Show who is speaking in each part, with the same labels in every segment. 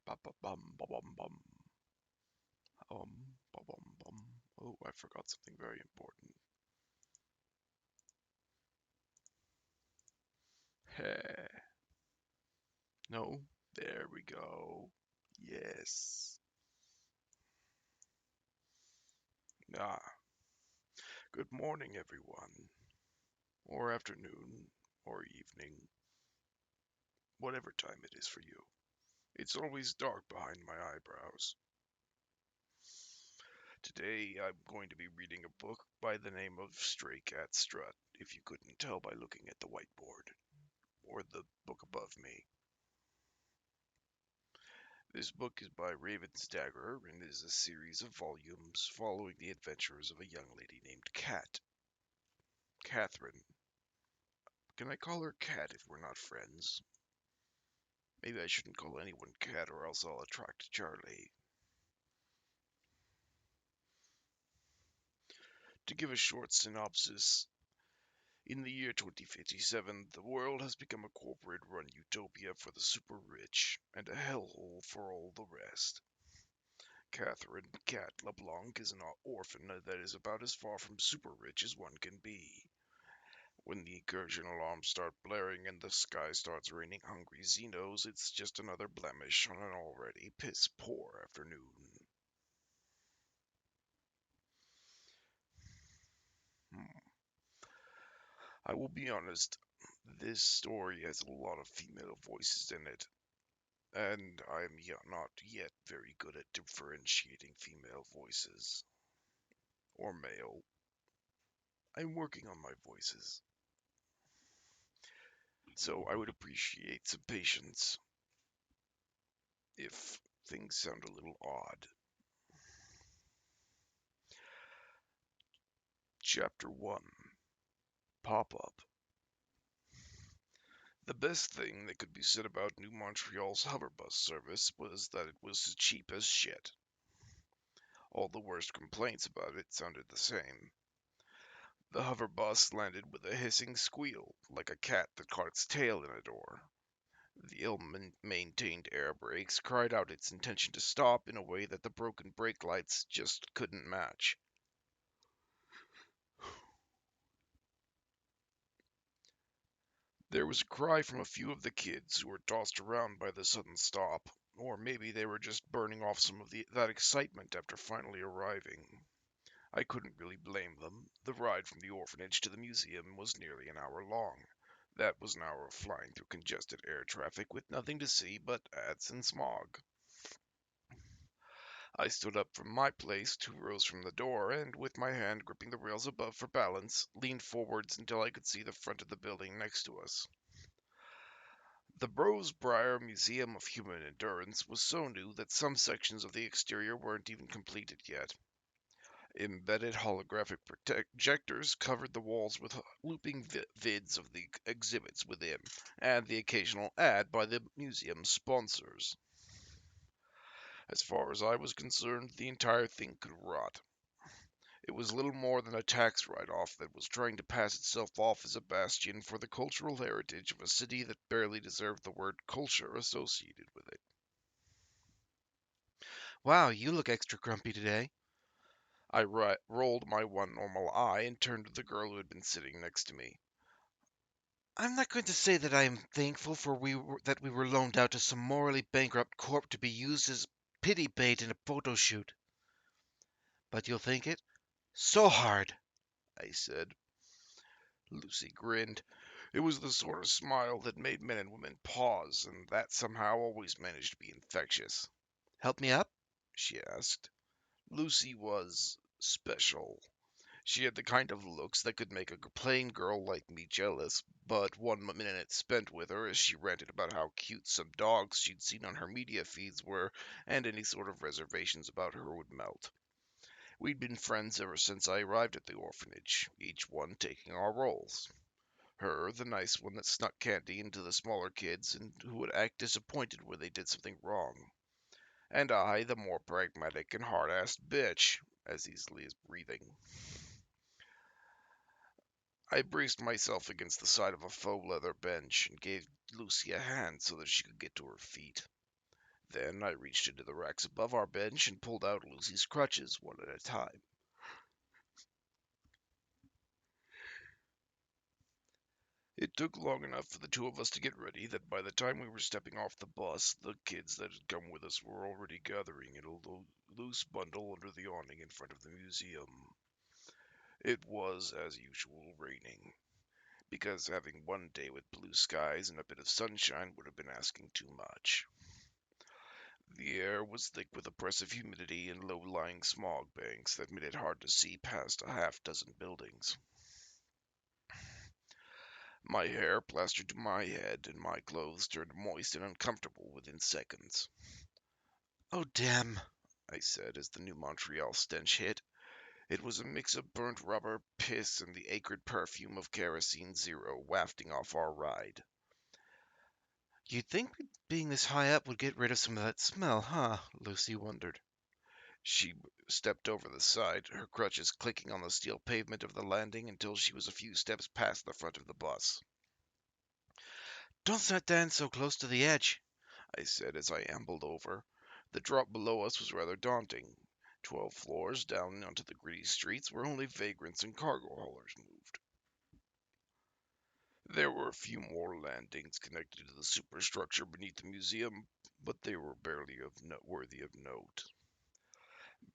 Speaker 1: Ba-ba-bum, ba-bum, bum. Ba-bum, bum. Oh, I forgot something very important. Hey. No, there we go. Yes. Ah, good morning, everyone. Or afternoon, or evening, whatever time it is for you. It's always dark behind my eyebrows. Today I'm going to be reading a book by the name of Stray Cat Strut, if you couldn't tell by looking at the whiteboard, or the book above me. This book is by Raven's Dagger and is a series of volumes following the adventures of a young lady named Catherine. Can I call her Cat if we're not friends? Maybe I shouldn't call anyone Cat or else I'll attract Charlie. To give a short synopsis, in the year 2057, the world has become a corporate-run utopia for the super rich and a hellhole for all the rest. Catherine Cat LeBlanc is an orphan that is about as far from super rich as one can be. When the incursion alarms start blaring and the sky starts raining hungry Xenos, it's just another blemish on an already piss-poor afternoon. Hmm. I will be honest, this story has a lot of female voices in it, and I am not yet very good at differentiating female voices or male. I'm working on my voices, so I would appreciate some patience if things sound a little odd. Chapter 1, Pop-Up. The best thing that could be said about New Montreal's hoverbus service was that it was cheap as shit. All the worst complaints about it sounded the same. The hoverbus landed with a hissing squeal, like a cat that caught its tail in a door. The ill-maintained air brakes cried out its intention to stop in a way that the broken brake lights just couldn't match. There was a cry from a few of the kids who were tossed around by the sudden stop, or maybe they were just burning off some of that excitement after finally arriving. I couldn't really blame them. The ride from the orphanage to the museum was nearly an hour long. That was an hour of flying through congested air traffic with nothing to see but ads and smog. I stood up from my place 2 rows from the door, and with my hand gripping the rails above for balance, leaned forwards until I could see the front of the building next to us. The Brose Briar Museum of Human Endurance was so new that some sections of the exterior weren't even completed yet. Embedded holographic projectors covered the walls with looping vids of the exhibits within, and the occasional ad by the museum's sponsors. As far as I was concerned, the entire thing could rot. It was little more than a tax write-off that was trying to pass itself off as a bastion for the cultural heritage of a city that barely deserved the word culture associated with it.
Speaker 2: Wow, you look extra grumpy today.
Speaker 1: I rolled my one normal eye and turned to the girl who had been sitting next to me.
Speaker 2: I'm not going to say that I am thankful for that we were loaned out to some morally bankrupt corp to be used as pity bait in a photo shoot. But you'll think it so hard,
Speaker 1: I said. Lucy grinned. It was the sort of smile that made men and women pause, and that somehow always managed to be infectious.
Speaker 2: Help me up?
Speaker 1: She asked. Lucy was special. She had the kind of looks that could make a plain girl like me jealous, but 1 minute spent with her as she ranted about how cute some dogs she'd seen on her media feeds were, and any sort of reservations about her would melt. We'd been friends ever since I arrived at the orphanage, each one taking our roles. Her, the nice one that snuck candy into the smaller kids and who would act disappointed when they did something wrong. And I, the more pragmatic and hard-assed bitch, as easily as breathing. I braced myself against the side of a faux leather bench and gave Lucy a hand so that she could get to her feet. Then I reached into the racks above our bench and pulled out Lucy's crutches one at a time. It took long enough for the two of us to get ready that by the time we were stepping off the bus, the kids that had come with us were already gathering in a loose bundle under the awning in front of the museum. It was, as usual, raining, because having one day with blue skies and a bit of sunshine would have been asking too much. The air was thick with oppressive humidity and low-lying smog banks that made it hard to see past a half-dozen buildings. My hair plastered to my head, and my clothes turned moist and uncomfortable within seconds.
Speaker 2: Oh, damn,
Speaker 1: I said as the new Montreal stench hit. It was a mix of burnt rubber, piss, and the acrid perfume of kerosene zero wafting off our ride.
Speaker 2: you'd think being this high up would get rid of some of that smell, huh? Lucy wondered.
Speaker 1: She stepped over the side, her crutches clicking on the steel pavement of the landing until she was a few steps past the front of the bus.
Speaker 2: Don't stand so close to the edge.
Speaker 1: I said as I ambled over. The drop below us was rather daunting. 12 floors down onto the gritty streets where only vagrants and cargo haulers moved. There were a few more landings connected to the superstructure beneath the museum, but they were barely worthy of note.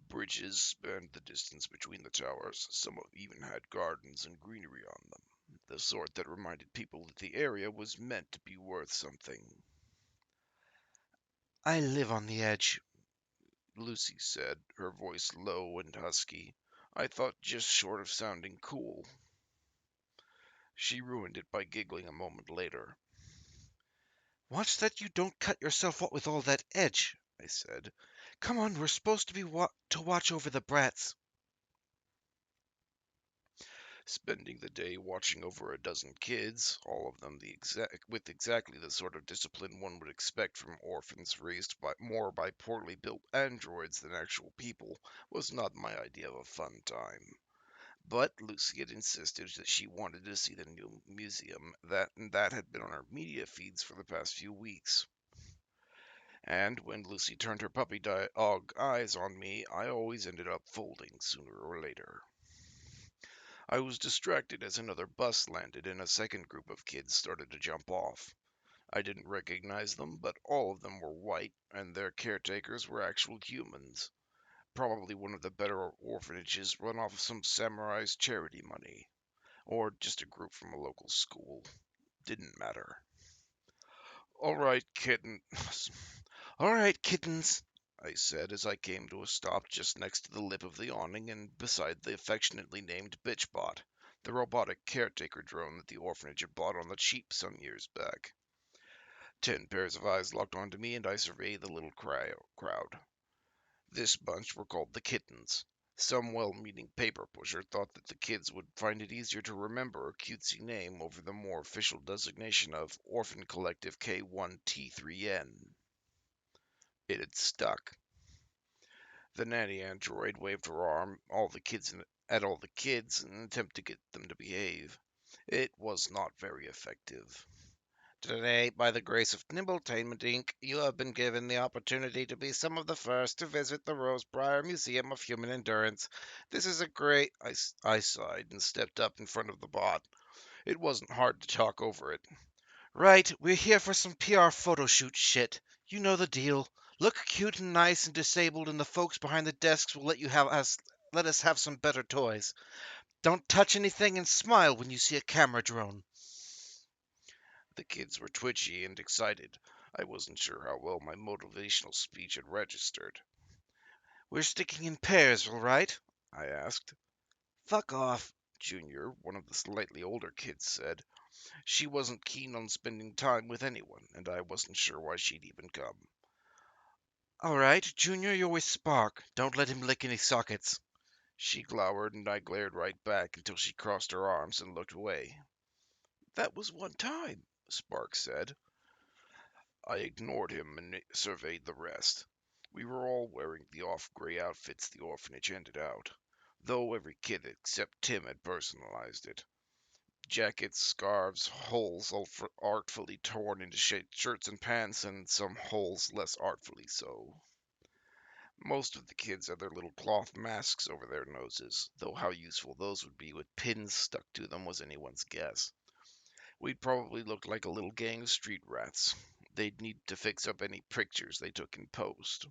Speaker 1: Bridges spanned the distance between the towers. Some even had gardens and greenery on them, the sort that reminded people that the area was meant to be worth something.
Speaker 2: I live on the edge.
Speaker 1: Lucy said, her voice low and husky. I thought just short of sounding cool. She ruined it by giggling a moment later.
Speaker 2: Watch that you don't cut yourself up with all that edge, I said. Come on, we're supposed to be to watch over the brats.
Speaker 1: Spending the day watching over a dozen kids, all of them with exactly the sort of discipline one would expect from orphans raised more by poorly built androids than actual people, was not my idea of a fun time. But Lucy had insisted that she wanted to see the new museum, that had been on her media feeds for the past few weeks. And when Lucy turned her puppy dog eyes on me, I always ended up folding sooner or later. I was distracted as another bus landed and a second group of kids started to jump off. I didn't recognize them, but all of them were white, and their caretakers were actual humans. Probably one of the better orphanages run off of some samurai's charity money. Or just a group from a local school. Didn't matter. All right, kitten.
Speaker 2: All right, kittens.
Speaker 1: I said as I came to a stop just next to the lip of the awning and beside the affectionately named Bitchbot, the robotic caretaker drone that the orphanage had bought on the cheap some years back. 10 pairs of eyes locked onto me and I surveyed the little crowd. This bunch were called the Kittens. Some well-meaning paper pusher thought that the kids would find it easier to remember a cutesy name over the more official designation of Orphan Collective K1T3N. It had stuck. The nanny android waved her arm at all the kids in an attempt to get them to behave. It was not very effective. Today, by the grace of Nimbletainment Inc., you have been given the opportunity to be some of the first to visit the Rosebriar Museum of Human Endurance. This is a great... I sighed and stepped up in front of the bot. It wasn't hard to talk over it.
Speaker 2: Right, we're here for some PR photo shoot shit. You know the deal. Look cute and nice and disabled, and the folks behind the desks will let us have some better toys. Don't touch anything and smile when you see a camera drone.
Speaker 1: The kids were twitchy and excited. I wasn't sure how well my motivational speech had registered.
Speaker 2: We're sticking in pairs, all right?
Speaker 1: I asked.
Speaker 2: Fuck off.
Speaker 1: Junior, one of the slightly older kids, said. She wasn't keen on spending time with anyone, and I wasn't sure why she'd even come.
Speaker 2: All right, Junior, you're with Spark. Don't let him lick any sockets.
Speaker 1: She glowered, and I glared right back until she crossed her arms and looked away. That was one time, Spark said. I ignored him and surveyed the rest. We were all wearing the off-gray outfits the orphanage handed out, though every kid except Tim had personalized it. Jackets, scarves, holes artfully torn into shirts and pants, and some holes less artfully so. Most of the kids had their little cloth masks over their noses, though how useful those would be with pins stuck to them was anyone's guess. We'd probably look like a little gang of street rats. They'd need to fix up any pictures they took in post.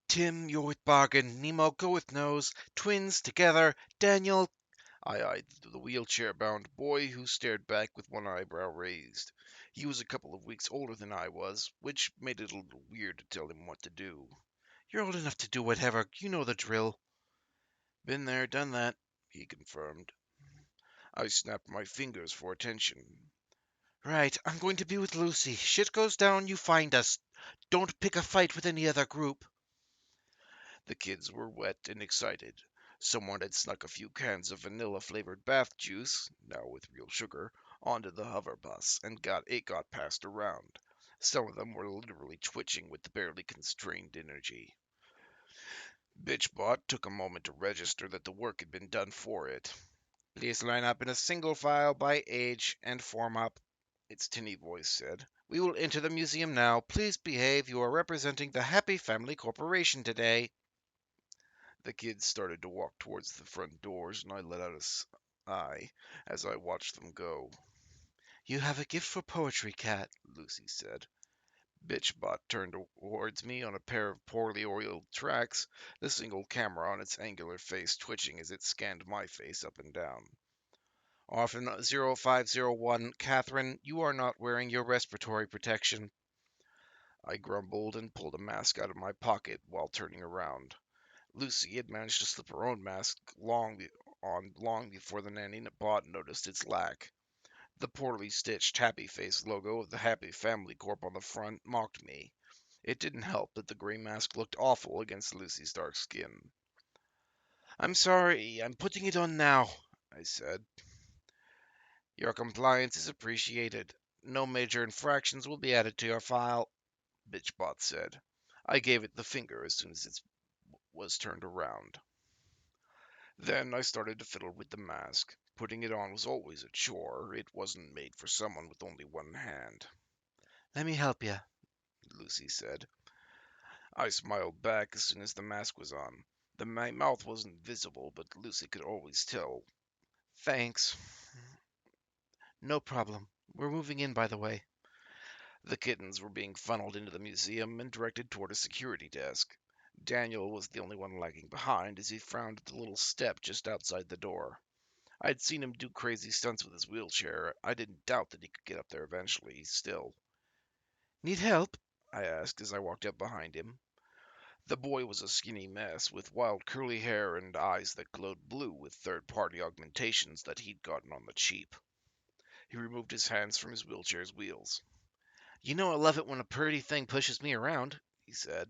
Speaker 2: Tim, you're with Bargain. Nemo, go with Nose. Twins, together. Daniel.
Speaker 1: I eyed the wheelchair-bound boy, who stared back with one eyebrow raised. He was a couple of weeks older than I was, which made it a little weird to tell him what to do.
Speaker 2: You're old enough to do whatever. You know the drill.
Speaker 1: Been there, done that, he confirmed. I snapped my fingers for attention.
Speaker 2: Right, I'm going to be with Lucy. Shit goes down, you find us. Don't pick a fight with any other group.
Speaker 1: The kids were wet and excited. Someone had snuck a few cans of vanilla-flavored bath juice, now with real sugar, onto the hover bus, and it got passed around. Some of them were literally twitching with the barely constrained energy. Bitchbot took a moment to register that the work had been done for it. Please line up in a single file by age and form up, its tinny voice said.
Speaker 2: We will enter the museum now. Please behave. You are representing the Happy Family Corporation today.
Speaker 1: The kids started to walk towards the front doors, and I let out a sigh as I watched them go.
Speaker 2: You have a gift for poetry, Cat, Lucy said.
Speaker 1: Bitchbot turned towards me on a pair of poorly oiled tracks, the single camera on its angular face twitching as it scanned my face up and down.
Speaker 2: Orphan 0501, Catherine, you are not wearing your respiratory protection.
Speaker 1: I grumbled and pulled a mask out of my pocket while turning around. Lucy had managed to slip her own mask long before the nanny bot noticed its lack. The poorly stitched Happy Face logo of the Happy Family Corp on the front mocked me. It didn't help that the gray mask looked awful against Lucy's dark skin.
Speaker 2: I'm sorry, I'm putting it on now, I said.
Speaker 1: Your compliance is appreciated. No major infractions will be added to your file, Bitchbot said. I gave it the finger as soon as it was turned around. Then I started to fiddle with the mask. Putting it on was always a chore. It wasn't made for someone with only one hand.
Speaker 2: Let me help you,
Speaker 1: Lucy said. I smiled back as soon as the mask was on. My mouth wasn't visible, but Lucy could always tell.
Speaker 2: Thanks. No problem. We're moving in, by the way.
Speaker 1: The kittens were being funneled into the museum and directed toward a security desk. Daniel was the only one lagging behind as he frowned at the little step just outside the door. I'd seen him do crazy stunts with his wheelchair. I didn't doubt that he could get up there eventually, still.
Speaker 2: Need help?
Speaker 1: I asked as I walked up behind him. The boy was a skinny mess with wild curly hair and eyes that glowed blue with third-party augmentations that he'd gotten on the cheap. He removed his hands from his wheelchair's wheels.
Speaker 2: You know I love it when a pretty thing pushes me around,
Speaker 1: He said.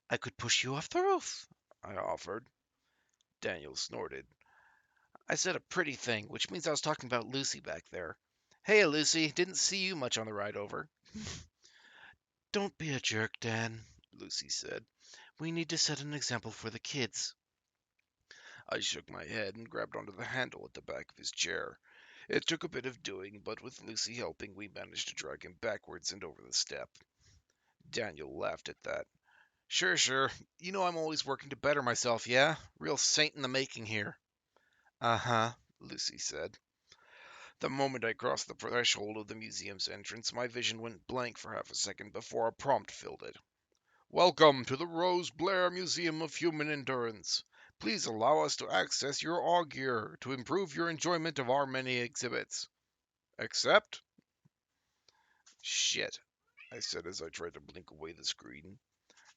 Speaker 2: I could push you off the roof,
Speaker 1: I offered. Daniel snorted.
Speaker 2: I said a pretty thing, which means I was talking about Lucy back there. Hey, Lucy, didn't see you much on the ride over. Don't be a jerk, Dan, Lucy said. We need to set an example for the kids.
Speaker 1: I shook my head and grabbed onto the handle at the back of his chair. It took a bit of doing, but with Lucy helping, we managed to drag him backwards and over the step. Daniel laughed at that.
Speaker 2: Sure, sure. You know I'm always working to better myself, yeah? Real saint in the making here.
Speaker 1: Uh-huh, Lucy said. The moment I crossed the threshold of the museum's entrance, my vision went blank for half a second before a prompt filled it. Welcome to the Rose Blair Museum of Human Endurance. Please allow us to access your augear to improve your enjoyment of our many exhibits. Accept? Shit, I said as I tried to blink away the screen.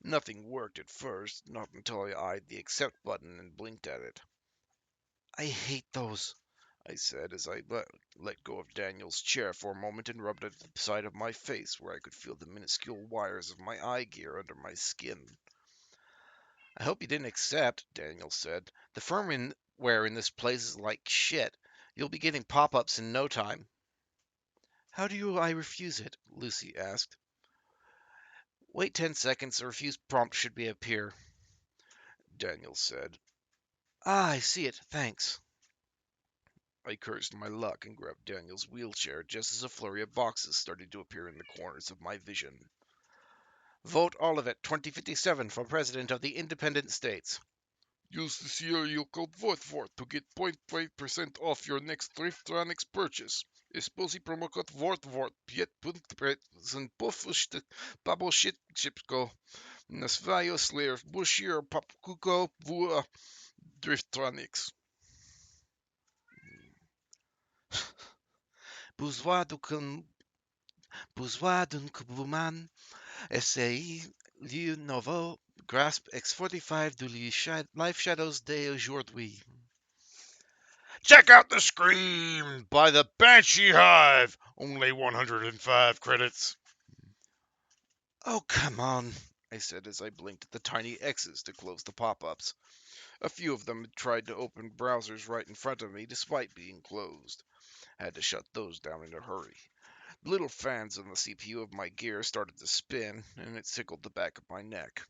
Speaker 1: Nothing worked at first, not until I eyed the accept button and blinked at it.
Speaker 2: I hate those,
Speaker 1: I said as I let go of Daniel's chair for a moment and rubbed at the side of my face where I could feel the minuscule wires of my eye gear under my skin.
Speaker 2: I hope you didn't accept, Daniel said. The firmware in this place is like shit. You'll be getting pop-ups in no time. How do I refuse it? Lucy asked. Wait 10 seconds, a refuse prompt should appear,
Speaker 1: Daniel said.
Speaker 2: Ah, I see it, thanks.
Speaker 1: I cursed my luck and grabbed Daniel's wheelchair just as a flurry of boxes started to appear in the corners of my vision. Vote Olivet 2057 for President of the Independent States. Use the serial code VOTVORT to get 0.5% off your next Thriftronics purchase. Esposi promo code VORTVORT. Piet punkt bubble shit chipsko. Nasvajo slayer bushir popkuko vua Driftronics.
Speaker 2: Bourgeois d'un kubuman, essai lieu nouveau, grasp X45 du life shadows d'aujourd'hui.
Speaker 1: Check out the Scream by the Banshee Hive. Only 105 credits.
Speaker 2: Oh, come on.
Speaker 1: I said as I blinked at the tiny X's to close the pop-ups. A few of them had tried to open browsers right in front of me despite being closed. I had to shut those down in a hurry. The little fans on the CPU of my gear started to spin, and it tickled the back of my neck.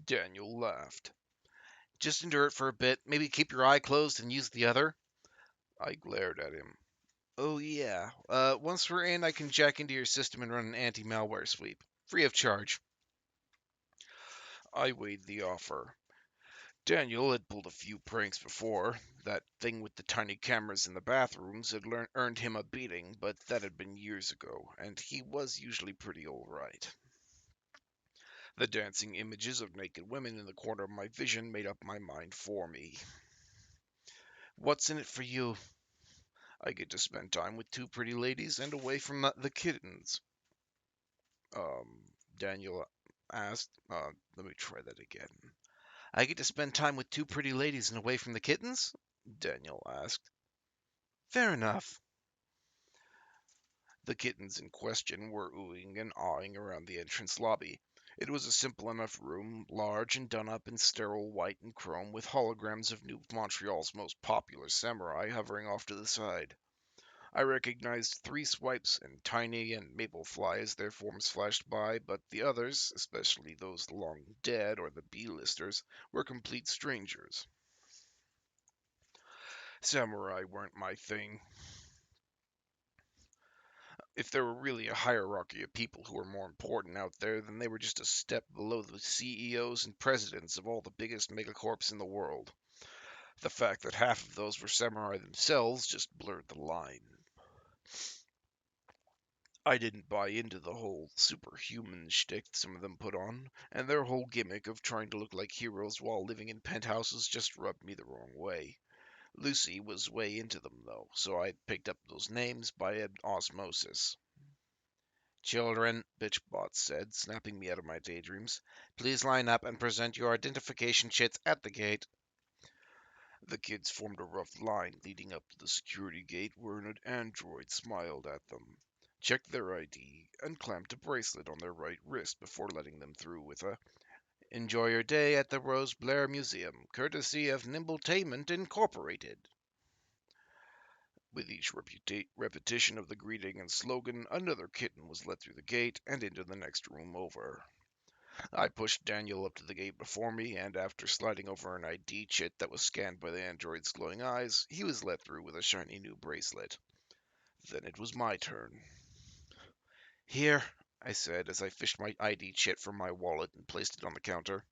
Speaker 1: Daniel laughed.
Speaker 2: Just endure it for a bit. Maybe keep your eye closed and use the other.
Speaker 1: I glared at him.
Speaker 2: Oh, yeah. Once we're in, I can jack into your system and run an anti-malware sweep. Free of charge.
Speaker 1: I weighed the offer. Daniel had pulled a few pranks before. That thing with the tiny cameras in the bathrooms had earned him a beating, but that had been years ago, and he was usually pretty alright. The dancing images of naked women in the corner of my vision made up my mind for me.
Speaker 2: What's in it for you?
Speaker 1: I get to spend time with two pretty ladies and away from the kittens. Daniel asked. Let me try that again.
Speaker 2: I get to spend time with two pretty ladies and away from the kittens?
Speaker 1: Daniel asked.
Speaker 2: Fair enough.
Speaker 1: The kittens in question were oohing and awing around the entrance lobby. It was a simple enough room, large and done up in sterile white and chrome, with holograms of New Montreal's most popular samurai hovering off to the side. I recognized three swipes and Tiny and Maplefly as their forms flashed by, but the others, especially those long dead or the B-listers, were complete strangers. Samurai weren't my thing. If there were really a hierarchy of people who were more important out there, then they were just a step below the CEOs and presidents of all the biggest megacorps in the world. The fact that half of those were samurai themselves just blurred the line. I didn't buy into the whole superhuman shtick some of them put on, and their whole gimmick of trying to look like heroes while living in penthouses just rubbed me the wrong way. Lucy was way into them, though, so I picked up those names by osmosis.
Speaker 2: Children, Bitchbot said, snapping me out of my daydreams, please line up and present your identification chits at the gate.
Speaker 1: The kids formed a rough line leading up to the security gate where an android smiled at them, checked their ID, and clamped a bracelet on their right wrist before letting them through with a
Speaker 2: "Enjoy your day at the Rose Blair Museum, courtesy of Nimbletainment Incorporated."
Speaker 1: With each repetition of the greeting and slogan, another kitten was let through the gate and into the next room over. I pushed Daniel up to the gate before me, and after sliding over an ID chit that was scanned by the android's glowing eyes, he was let through with a shiny new bracelet. Then it was my turn.
Speaker 2: "Here," I said as I fished my ID chit from my wallet and placed it on the counter.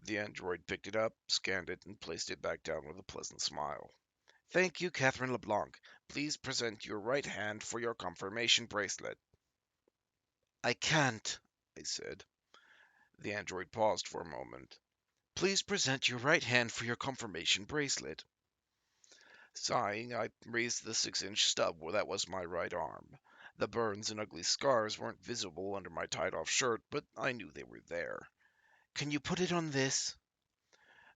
Speaker 1: The android picked it up, scanned it, and placed it back down with a pleasant smile.
Speaker 2: "Thank you, Catherine LeBlanc. Please present your right hand for your confirmation bracelet." "I can't," I said.
Speaker 1: The android paused for a moment.
Speaker 2: "Please present your right hand for your confirmation bracelet."
Speaker 1: Sighing, I raised the 6-inch stub where that was my right arm. The burns and ugly scars weren't visible under my tied-off shirt, but I knew they were there.
Speaker 2: "Can you put it on this?"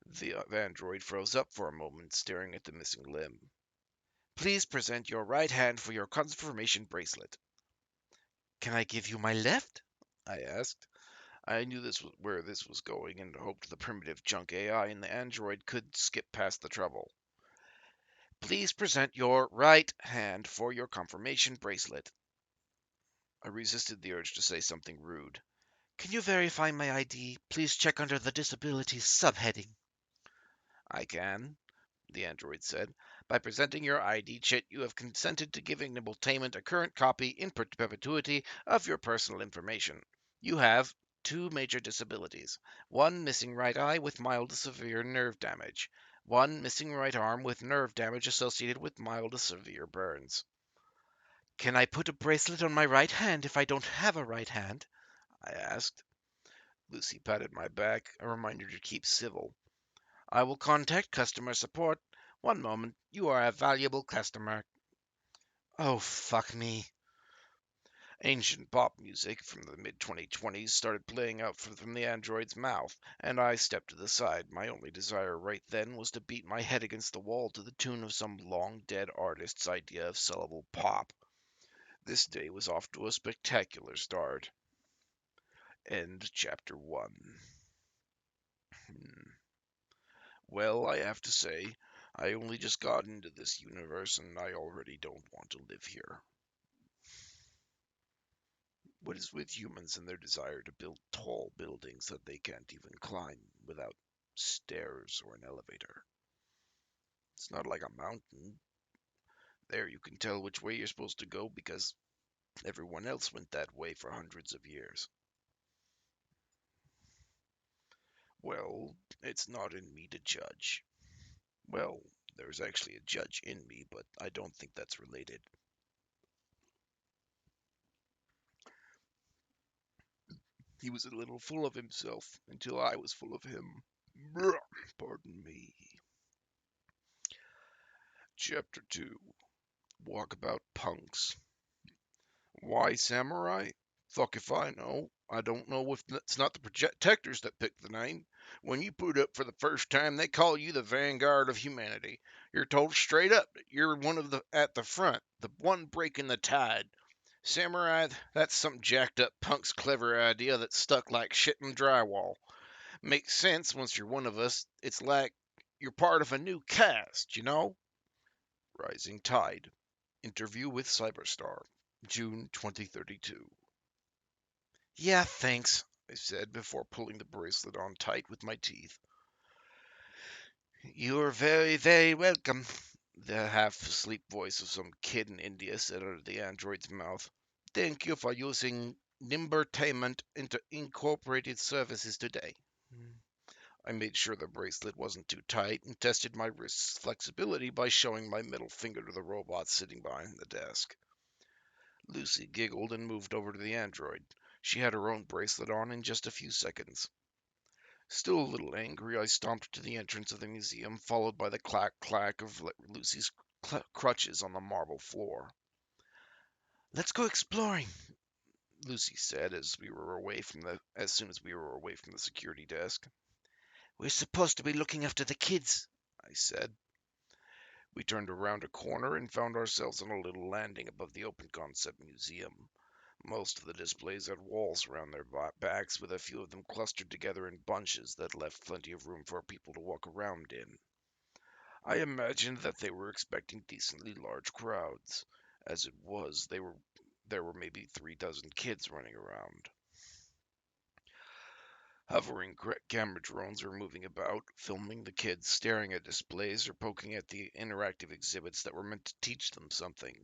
Speaker 1: The android froze up for a moment, staring at the missing limb.
Speaker 2: "Please present your right hand for your confirmation bracelet." "Can I give you my left?" I asked.
Speaker 1: I knew this was where this was going and hoped the primitive junk AI in the android could skip past the trouble.
Speaker 2: "Please present your right hand for your confirmation bracelet."
Speaker 1: I resisted the urge to say something rude.
Speaker 2: "Can you verify my ID? Please check under the disabilities subheading."
Speaker 1: I can, the android said.
Speaker 2: By presenting your ID chit, you have consented to giving Nimbletainment a current copy in perpetuity of your personal information. You have two major disabilities: one missing right eye with mild to severe nerve damage, one missing right arm with nerve damage associated with mild to severe burns. Can I put a bracelet on my right hand if I don't have a right hand? I asked. Lucy patted my back, a reminder to keep civil. I will contact customer support. One moment, you are a valuable customer. Oh, fuck me. Ancient pop music from the mid 2020s started playing out from the android's mouth, and I stepped to the side. My only desire right then was to beat my head against the wall to the tune of some long dead artist's idea of sellable pop. This day was off to a spectacular start. End chapter 1. Well, I have to say, I only just got into this universe and I already don't want to live here. What is with humans and their desire to build tall buildings that they can't even climb without stairs or an elevator? It's not like a mountain. There you can tell which way you're supposed to go because everyone else went that way for hundreds of years. Well, it's not in me to judge. Well, there's actually a judge in me, but I don't think that's related. He was a little full of himself until I was full of him. Pardon me. Chapter 2. Walkabout Punks. Why samurai? Fuck if I know. I don't know if it's not the protectors that picked the name. When you put up for the first time, they call you the vanguard of humanity. You're told straight up that you're one of the at the front, the one breaking the tide. Samurai, that's some jacked up punk's clever idea that stuck like shit in drywall. Makes sense once you're one of us. It's like you're part of a new cast, you know? Rising Tide. Interview with Cyberstar. June 2032. Yeah, thanks, I said before pulling the bracelet on tight with my teeth. You're very, very welcome, the half-asleep voice of some kid in India said out of the android's mouth. Thank you for using Nimbertainment into Incorporated Services today. I made sure the bracelet wasn't too tight and tested my wrist's flexibility by showing my middle finger to the robot sitting behind the desk. Lucy giggled and moved over to the android. She had her own bracelet on in just a few seconds. Still a little angry, I stomped to the entrance of the museum, followed by the clack-clack of Lucy's crutches on the marble floor. Let's go exploring, Lucy said as soon as we were away from the security desk. We're supposed to be looking after the kids, I said. We turned around a corner and found ourselves on a little landing above the open concept museum. Most of the displays had walls around their backs, with a few of them clustered together in bunches that left plenty of room for people to walk around in. I imagined that they were expecting decently large crowds. As it was, there were maybe 3 dozen kids running around. Hovering camera drones were moving about, filming the kids staring at displays or poking at the interactive exhibits that were meant to teach them something.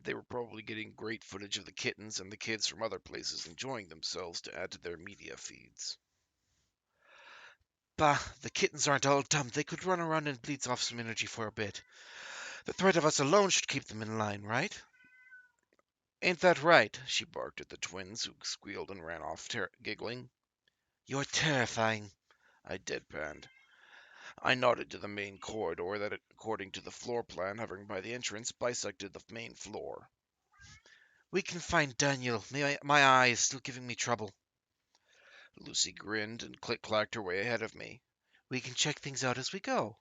Speaker 2: They were probably getting great footage of the kittens and the kids from other places enjoying themselves to add to their media feeds. Bah, the kittens aren't all dumb. They could run around and bleed off some energy for a bit. The threat of us alone should keep them in line, right? Ain't that right? She barked at the twins, who squealed and ran off, giggling. You're terrifying, I deadpanned. I nodded to the main corridor that, according to the floor plan hovering by the entrance, bisected the main floor. We can find Daniel. My eye is still giving me trouble. Lucy grinned and click-clacked her way ahead of me. We can check things out as we go.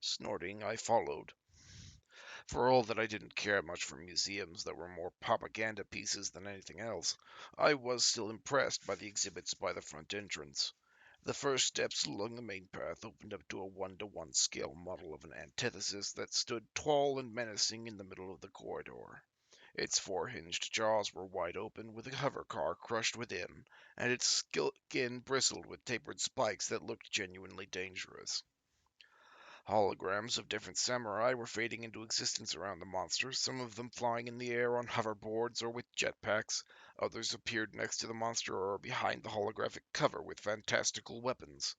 Speaker 2: Snorting, I followed. For all that I didn't care much for museums that were more propaganda pieces than anything else, I was still impressed by the exhibits by the front entrance. The first steps along the main path opened up to a 1-to-1 scale model of an antithesis that stood tall and menacing in the middle of the corridor. Its four-hinged jaws were wide open, with a hover car crushed within, and its skin bristled with tapered spikes that looked genuinely dangerous.
Speaker 1: Holograms of different samurai were fading into existence around the monsters, some of them flying in the air on hoverboards or with jetpacks. Others appeared next to the monster or behind the holographic cover with fantastical weapons.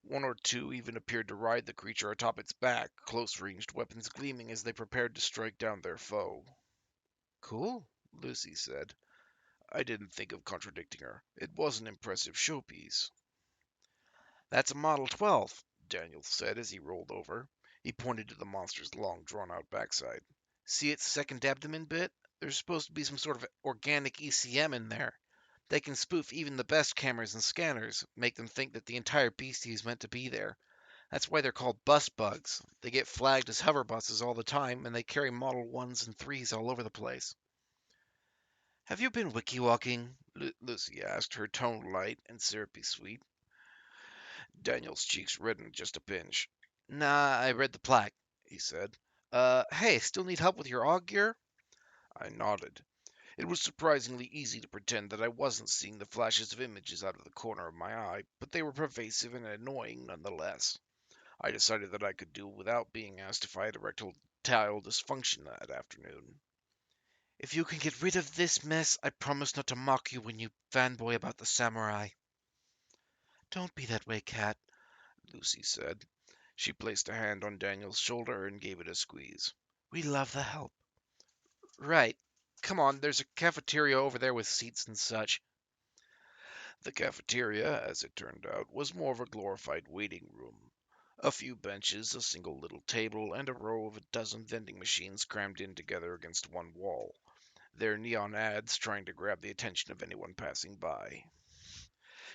Speaker 1: One or two even appeared to ride the creature atop its back, close-ranged weapons gleaming as they prepared to strike down their foe.
Speaker 2: Cool.
Speaker 1: Lucy said. I didn't think of contradicting her. It was an impressive showpiece.
Speaker 2: That's a Model 12.
Speaker 1: Daniel said as he rolled over. He pointed to the monster's long, drawn-out backside.
Speaker 2: See its second abdomen bit? There's supposed to be some sort of organic ECM in there. They can spoof even the best cameras and scanners, make them think that the entire beastie is meant to be there. That's why they're called bus bugs. They get flagged as hover buses all the time, and they carry Model 1s and 3s all over the place. Have you been wiki walking?
Speaker 1: Lucy asked, her tone light and syrupy sweet. Daniel's cheeks reddened just a pinch.
Speaker 2: Nah, I read the plaque, he said. Hey, still need help with your AUG gear?
Speaker 1: I nodded. It was surprisingly easy to pretend that I wasn't seeing the flashes of images out of the corner of my eye, but they were pervasive and annoying nonetheless. I decided that I could do without being asked if I had erectile dysfunction that afternoon.
Speaker 2: If you can get rid of this mess, I promise not to mock you when you fanboy about the samurai. Don't be that way, Cat,
Speaker 1: Lucy said. She placed a hand on Daniel's shoulder and gave it a squeeze.
Speaker 2: we love the help. Right. Come on, there's a cafeteria over there with seats and such.
Speaker 1: The cafeteria, as it turned out, was more of a glorified waiting room. A few benches, a single little table, and a row of a dozen vending machines crammed in together against one wall, their neon ads trying to grab the attention of anyone passing by.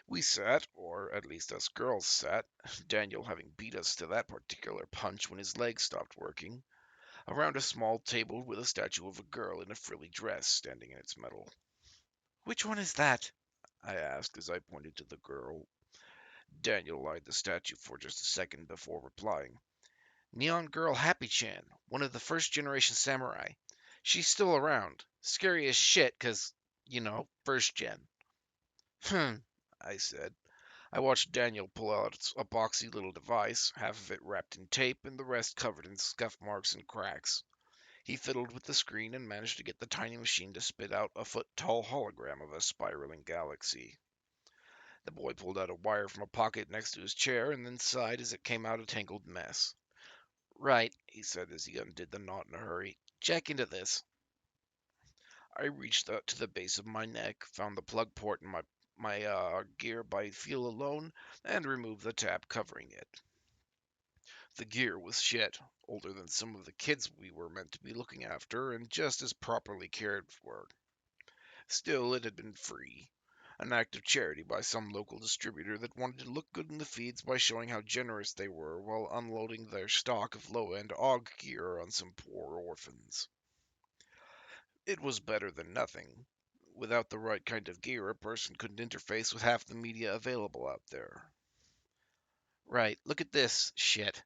Speaker 1: We sat, or at least us girls sat, Daniel having beat us to that particular punch when his legs stopped working, around a small table with a statue of a girl in a frilly dress standing in its middle.
Speaker 2: Which one is that?
Speaker 1: I asked as I pointed to the girl. Daniel eyed the statue for just a second before replying.
Speaker 2: Neon Girl Happy-chan, one of the first generation samurai. She's still around. Scary as shit, 'cause, first gen.
Speaker 1: I said. I watched Daniel pull out a boxy little device, half of it wrapped in tape and the rest covered in scuff marks and cracks. He fiddled with the screen and managed to get the tiny machine to spit out a foot-tall hologram of a spiraling galaxy. The boy pulled out a wire from a pocket next to his chair and then sighed as it came out a tangled mess.
Speaker 2: Right, he said as he undid the knot in a hurry. Jack into this.
Speaker 1: I reached out to the base of my neck, found the plug port in my gear by feel alone, and removed the tab covering it. The gear was shit, older than some of the kids we were meant to be looking after, and just as properly cared for. Still, it had been free. An act of charity by some local distributor that wanted to look good in the feeds by showing how generous they were while unloading their stock of low-end AUG gear on some poor orphans. It was better than nothing. Without the right kind of gear, a person couldn't interface with half the media available out there.
Speaker 2: Right, look at this shit,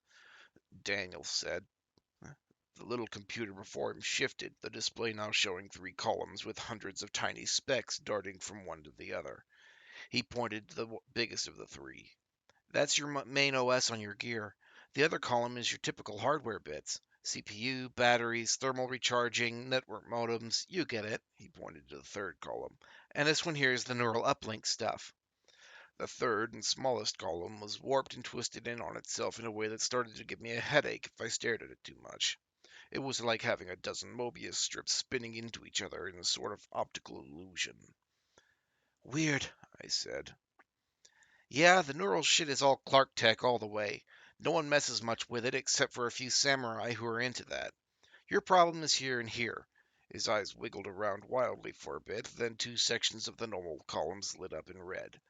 Speaker 1: Daniel said. The little computer before him shifted, the display now showing three columns with hundreds of tiny specks darting from one to the other. He pointed to the biggest of the three.
Speaker 2: That's your main OS on your gear. The other column is your typical hardware bits. CPU, batteries, thermal recharging, network modems, you get it.
Speaker 1: He pointed to the third column.
Speaker 2: And this one here is the neural uplink stuff.
Speaker 1: The third and smallest column was warped and twisted in on itself in a way that started to give me a headache if I stared at it too much. It was like having a dozen Mobius strips spinning into each other in a sort of optical illusion.
Speaker 2: Weird,
Speaker 1: I said.
Speaker 2: Yeah, the neural shit is all Clark Tech all the way. No one messes much with it except for a few samurai who are into that. Your problem is here and here.
Speaker 1: His eyes wiggled around wildly for a bit, then two sections of the normal columns lit up in red.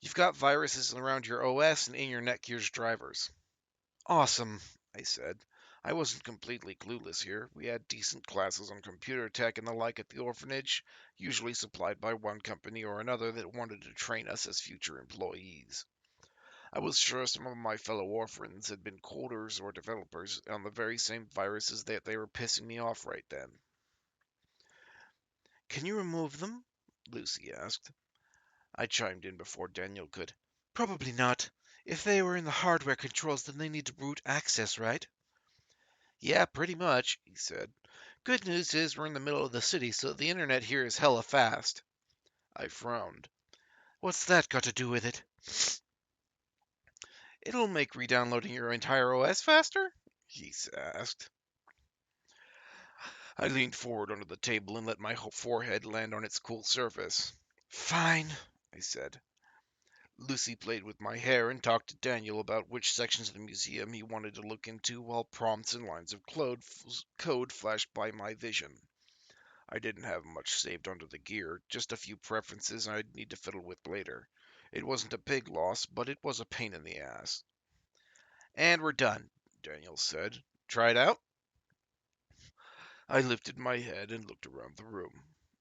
Speaker 2: You've got viruses around your OS and in your Netgear's drivers.
Speaker 1: Awesome, I said. I wasn't completely clueless here. We had decent classes on computer tech and the like at the orphanage, usually supplied by one company or another that wanted to train us as future employees. I was sure some of my fellow orphans had been coders or developers on the very same viruses that they were pissing me off right then.
Speaker 2: Can you remove them?
Speaker 1: Lucy asked. I chimed in before Daniel could.
Speaker 2: Probably not. If they were in the hardware controls, then they need to root access, right? Yeah, pretty much, he said. Good news is we're in the middle of the city, so the internet here is hella fast.
Speaker 1: I frowned.
Speaker 2: What's that got to do with it?
Speaker 1: It'll make re-downloading your entire OS faster? He asked. I leaned forward under the table and let my forehead land on its cool surface.
Speaker 2: Fine,
Speaker 1: I said. Lucy played with my hair and talked to Daniel about which sections of the museum he wanted to look into while prompts and lines of code flashed by my vision. I didn't have much saved under the gear, just a few preferences I'd need to fiddle with later. It wasn't a big loss, but it was a pain in the ass.
Speaker 2: And we're done,
Speaker 1: Daniel said. Try it out? I lifted my head and looked around the room.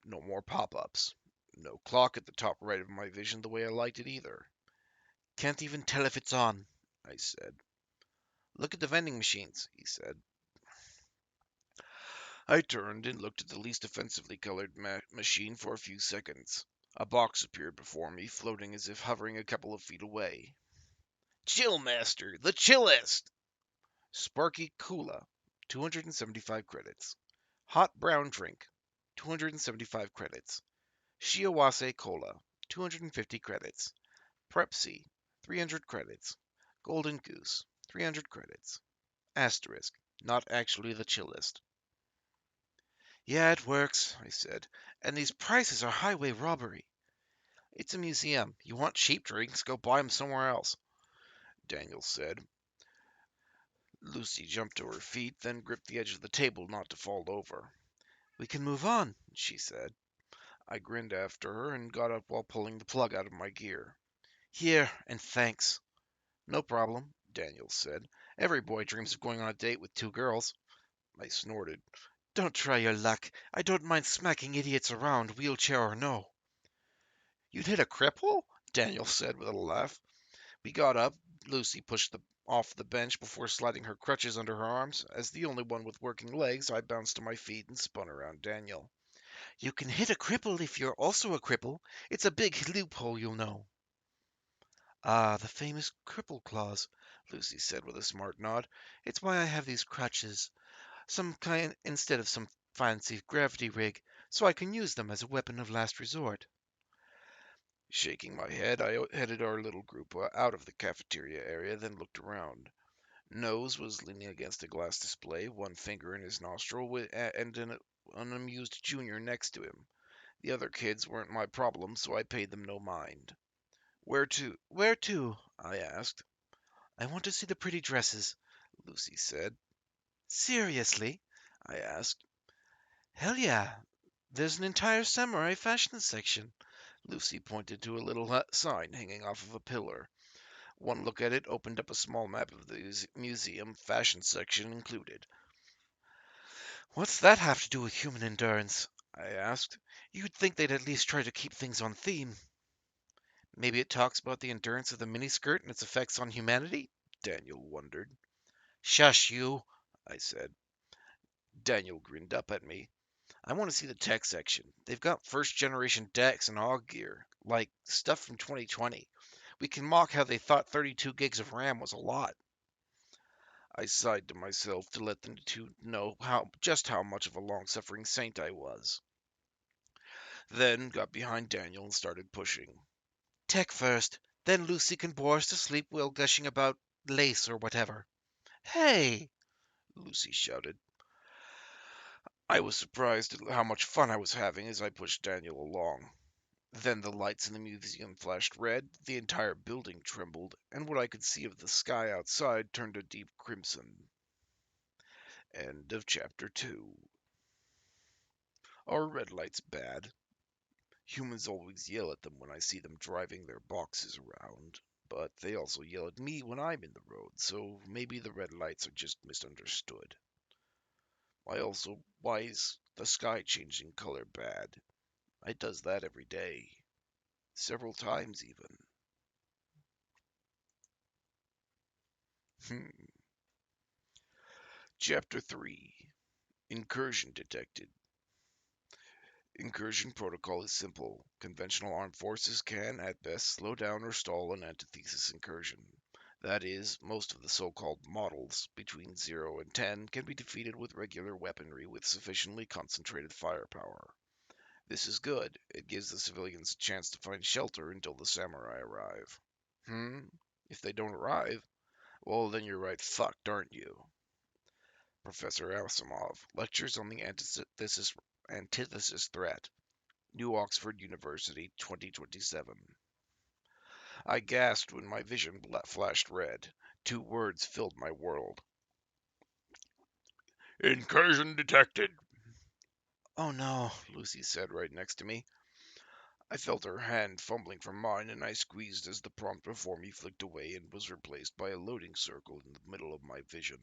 Speaker 1: No more pop-ups. No clock at the top right of my vision the way I liked it either.
Speaker 2: Can't even tell if it's on,
Speaker 1: I said.
Speaker 2: Look at the vending machines,
Speaker 1: He said. I turned and looked at the least offensively colored machine for a few seconds. A box appeared before me, floating as if hovering a couple of feet away. Chill Master, the chillest! Sparky Cola, 275 credits. Hot brown drink, 275 credits. Shiawase Cola, 250 credits. Prepsi, 300 credits. Golden Goose, 300 credits. Asterisk, not actually the chillest.
Speaker 2: Yeah, it works, I said. And these prices are highway robbery. It's a museum. You want cheap drinks, go buy 'em somewhere else,
Speaker 1: Daniel said. Lucy jumped to her feet, then gripped the edge of the table not to fall over.
Speaker 2: We can move on,
Speaker 1: She said. I grinned after her and got up while pulling the plug out of my gear.
Speaker 2: Here, and thanks.
Speaker 1: No problem, Daniel said. Every boy dreams of going on a date with two girls. I snorted.
Speaker 2: Don't try your luck. I don't mind smacking idiots around, wheelchair or no.
Speaker 1: You'd hit a cripple? Daniel said with a laugh. We got up. Lucy pushed off the bench before sliding her crutches under her arms. As the only one with working legs, I bounced to my feet and spun around Daniel.
Speaker 2: You can hit a cripple if you're also a cripple. It's a big loophole, you'll know. Ah, the famous cripple clause, Lucy said with a smart nod. It's why I have these crutches. Some kind instead of some fancy gravity rig, so I can use them as a weapon of last resort.
Speaker 1: Shaking my head, I headed our little group out of the cafeteria area, then looked around. Nose was leaning against a glass display, one finger in his nostril, and an amused junior next to him. The other kids weren't my problem, so I paid them no mind. Where to?
Speaker 2: Where to?
Speaker 1: I asked.
Speaker 2: I want to see the pretty dresses,
Speaker 1: Lucy said.
Speaker 2: Seriously?
Speaker 1: I asked.
Speaker 2: Hell yeah. There's an entire samurai fashion section.
Speaker 1: Lucy pointed to a little sign hanging off of a pillar. One look at it opened up a small map of the museum, fashion section included.
Speaker 2: What's that have to do with human endurance?
Speaker 1: I asked.
Speaker 2: You'd think they'd at least try to keep things on theme. Maybe it talks about the endurance of the miniskirt and its effects on humanity?
Speaker 1: Daniel wondered.
Speaker 2: Shush, you,
Speaker 1: I said. Daniel grinned up at me. I want to see the tech section. They've got first generation decks and AUG gear, like stuff from 2020. We can mock how they thought 32 gigs of RAM was a lot. I sighed to myself to let them two know just how much of a long-suffering saint I was. Then got behind Daniel and started pushing.
Speaker 2: Tech first, then Lucy can bore us to sleep while gushing about lace or whatever. Hey!
Speaker 1: Lucy shouted. I was surprised at how much fun I was having as I pushed Daniel along. Then the lights in the museum flashed red, the entire building trembled, and what I could see of the sky outside turned a deep crimson. End of chapter 2. Are red lights bad? Humans always yell at them when I see them driving their boxes around, but they also yell at me when I'm in the road, so maybe the red lights are just misunderstood. Why is the sky changing color bad? It does that every day, several times even. Chapter 3. Incursion detected. Incursion protocol is simple. Conventional armed forces can, at best, slow down or stall an antithesis incursion. That is, most of the so-called models between 0 and 10 can be defeated with regular weaponry with sufficiently concentrated firepower. This is good. It gives the civilians a chance to find shelter until the samurai arrive. Hmm? If they don't arrive, well, then you're right fucked, aren't you? Professor Asimov, Lectures on the Antithesis Threat, New Oxford University, 2027. I gasped when my vision flashed red. Two words filled my world. Incursion detected.
Speaker 2: Oh no.
Speaker 1: Lucy said right next to me. I felt her hand fumbling for mine, and I squeezed as the prompt before me flicked away and was replaced by a loading circle in the middle of my vision.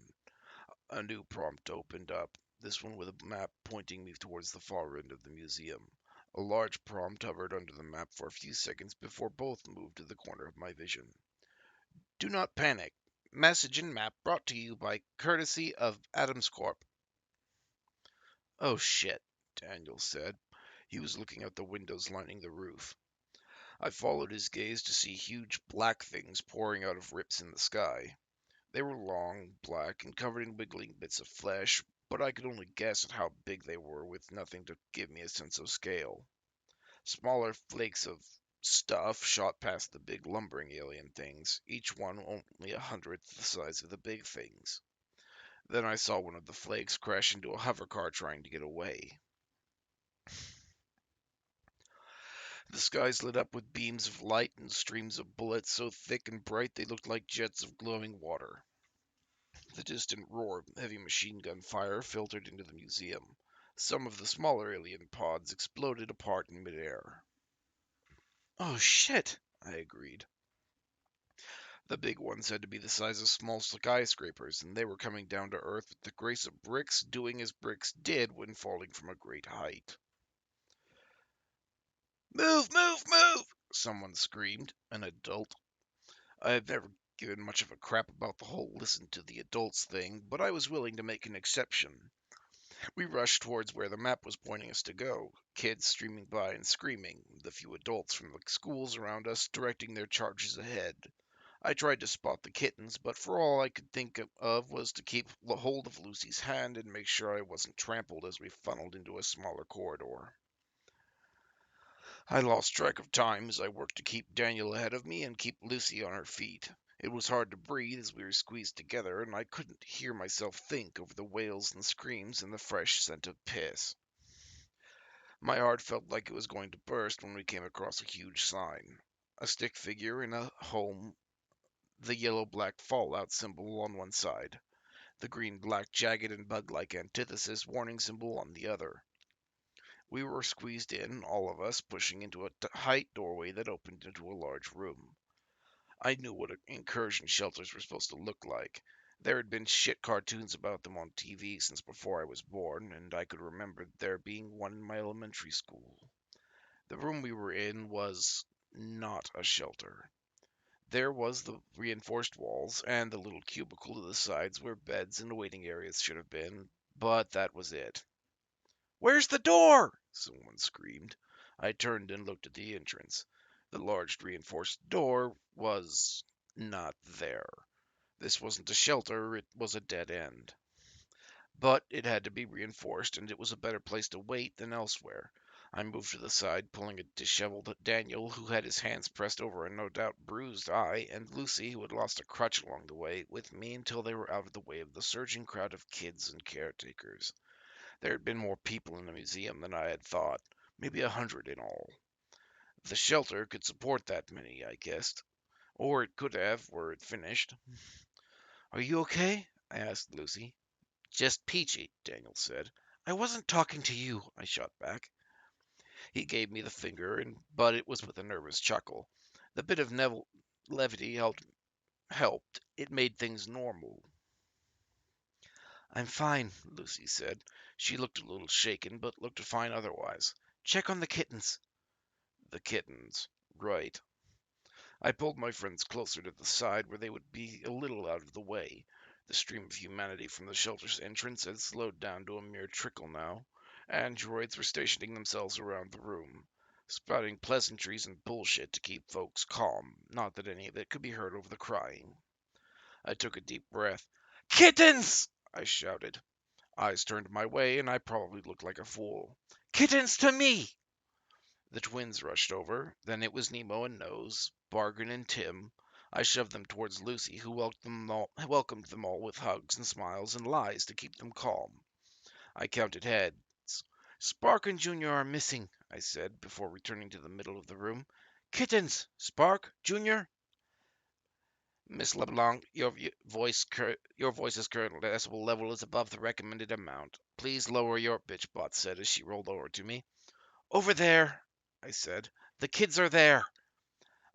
Speaker 1: A new prompt opened up, this one with a map pointing me towards the far end of the museum. A large prompt hovered under the map for a few seconds before both moved to the corner of my vision. Do not panic. Message and map brought to you by courtesy of Adams Corp. Oh shit, Daniel said. He was looking out the windows lining the roof. I followed his gaze to see huge black things pouring out of rips in the sky. They were long, black, and covered in wiggling bits of flesh, but I could only guess at how big they were with nothing to give me a sense of scale. Smaller flakes of stuff shot past the big lumbering alien things, each one only 1/100th the size of the big things. Then I saw one of the flakes crash into a hovercar trying to get away. The skies lit up with beams of light and streams of bullets so thick and bright they looked like jets of glowing water. The distant roar of heavy machine gun fire filtered into the museum. Some of the smaller alien pods exploded apart in midair.
Speaker 2: Oh shit.
Speaker 1: I agreed. The big ones had to be the size of small skyscrapers, and they were coming down to Earth with the grace of bricks, doing as bricks did when falling from a great height. Move, move, move! Someone screamed, an adult. I have never given much of a crap about the whole listen to the adults thing, but I was willing to make an exception. We rushed towards where the map was pointing us to go, kids streaming by and screaming, the few adults from the schools around us directing their charges ahead. I tried to spot the kittens, but for all I could think of was to keep hold of Lucy's hand and make sure I wasn't trampled as we funneled into a smaller corridor. I lost track of time as I worked to keep Daniel ahead of me and keep Lucy on her feet. It was hard to breathe as we were squeezed together, and I couldn't hear myself think over the wails and screams and the fresh scent of piss. My heart felt like it was going to burst when we came across a huge sign. A stick figure in a home, the yellow-black fallout symbol on one side, the green-black jagged and bug-like antithesis warning symbol on the other. We were squeezed in, all of us, pushing into a height doorway that opened into a large room. I knew what incursion shelters were supposed to look like. There had been shit cartoons about them on TV since before I was born, and I could remember there being one in my elementary school. The room we were in was not a shelter. There was the reinforced walls and the little cubicle to the sides where beds and waiting areas should have been, but that was it. Where's the door? Someone screamed. I turned and looked at the entrance. The large reinforced door was not there. This wasn't a shelter, it was a dead end. But it had to be reinforced, and it was a better place to wait than elsewhere. I moved to the side, pulling a disheveled Daniel, who had his hands pressed over a no doubt bruised eye, and Lucy, who had lost a crutch along the way, with me until they were out of the way of the surging crowd of kids and caretakers. There had been more people in the museum than I had thought, maybe 100 in all. The shelter could support that many, I guessed. Or it could have, were it finished.
Speaker 2: Are you okay?
Speaker 1: I asked Lucy.
Speaker 2: Just peachy, Daniel said. I wasn't talking to you, I shot back.
Speaker 1: He gave me the finger, but it was with a nervous chuckle. The bit of levity helped. It made things normal.
Speaker 2: I'm fine,
Speaker 1: Lucy said. She looked a little shaken, but looked fine otherwise.
Speaker 2: Check on the kittens.
Speaker 1: The kittens. Right. I pulled my friends closer to the side where they would be a little out of the way. The stream of humanity from the shelter's entrance had slowed down to a mere trickle now. Androids were stationing themselves around the room, spouting pleasantries and bullshit to keep folks calm, not that any of it could be heard over the crying. I took a deep breath. Kittens! I shouted. Eyes turned my way, and I probably looked like a fool.
Speaker 2: Kittens to me!
Speaker 1: The twins rushed over. Then it was Nemo and Nose, Bargain and Tim. I shoved them towards Lucy, who welcomed them all with hugs and smiles and lies to keep them calm. I counted heads.
Speaker 2: Spark and Junior are missing, I said, before returning to the middle of the room. Kittens! Spark, Junior?
Speaker 1: Miss LeBlanc, your voice's current decibel level is above the recommended amount. Please lower your bitchbot said as she rolled over to me.
Speaker 2: Over there, I said. The kids are there.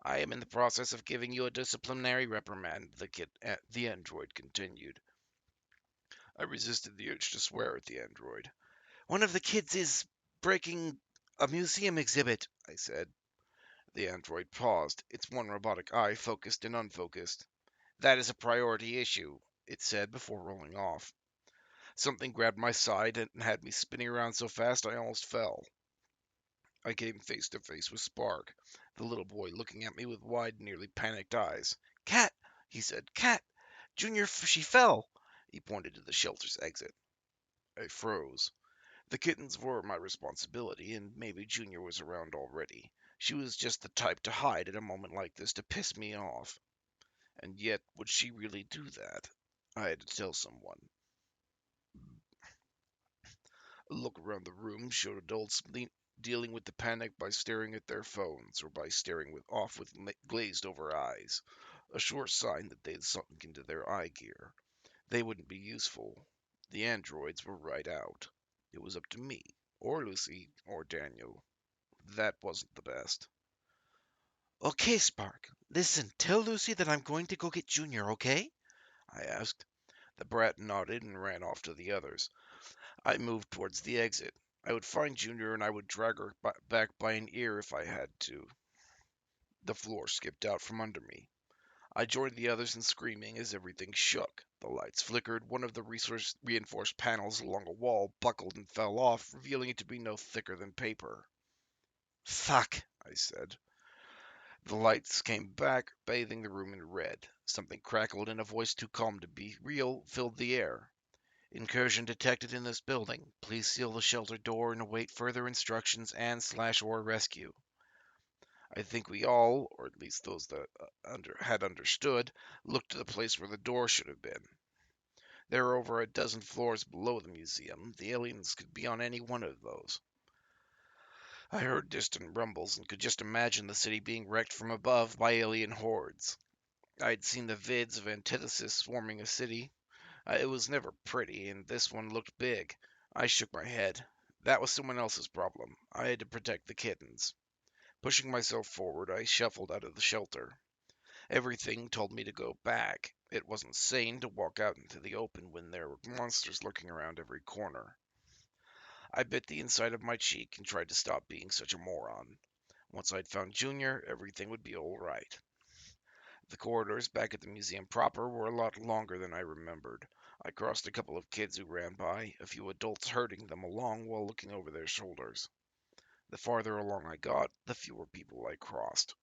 Speaker 1: I am in the process of giving you a disciplinary reprimand, the android continued. I resisted the urge to swear at the android.
Speaker 2: One of the kids is breaking a museum exhibit, I said.
Speaker 1: The android paused, its one robotic eye focused and unfocused. That is a priority issue, it said before rolling off. Something grabbed my side and had me spinning around so fast I almost fell. I came face to face with Spark, the little boy looking at me with wide, nearly panicked eyes.
Speaker 2: Cat, he said. Cat! Junior, she fell.
Speaker 1: He pointed to the shelter's exit. I froze. The kittens were my responsibility, and maybe Junior was around already. She was just the type to hide at a moment like this to piss me off. And yet, would she really do that? I had to tell someone. A look around the room showed adults dealing with the panic by staring at their phones or by staring off with glazed over eyes, a sure sign that they'd sunk into their eye gear. They wouldn't be useful. The androids were right out. It was up to me, or Lucy, or Daniel. That wasn't the best.
Speaker 2: Okay, Spark. Listen, tell Lucy that I'm going to go get Junior, okay?
Speaker 1: I asked. The brat nodded and ran off to the others. I moved towards the exit. I would find Junior and I would drag her back by an ear if I had to. The floor skipped out from under me. I joined the others in screaming as everything shook. The lights flickered. One of the reinforced panels along a wall buckled and fell off, revealing it to be no thicker than paper.
Speaker 2: Fuck,
Speaker 1: I said. The lights came back, bathing the room in red. Something crackled, and a voice too calm to be real filled the air. Incursion detected in this building. Please seal the shelter door and await further instructions and/or rescue. I think we all, or at least those that had understood, looked to the place where the door should have been. There are over a dozen floors below the museum. The aliens could be on any one of those. I heard distant rumbles and could just imagine the city being wrecked from above by alien hordes. I'd seen the vids of antithesis swarming a city. It was never pretty, and this one looked big. I shook my head. That was someone else's problem. I had to protect the kittens. Pushing myself forward, I shuffled out of the shelter. Everything told me to go back. It wasn't sane to walk out into the open when there were monsters lurking around every corner. I bit the inside of my cheek and tried to stop being such a moron. Once I'd found Junior, everything would be all right. The corridors back at the museum proper were a lot longer than I remembered. I crossed a couple of kids who ran by, a few adults herding them along while looking over their shoulders. The farther along I got, the fewer people I crossed.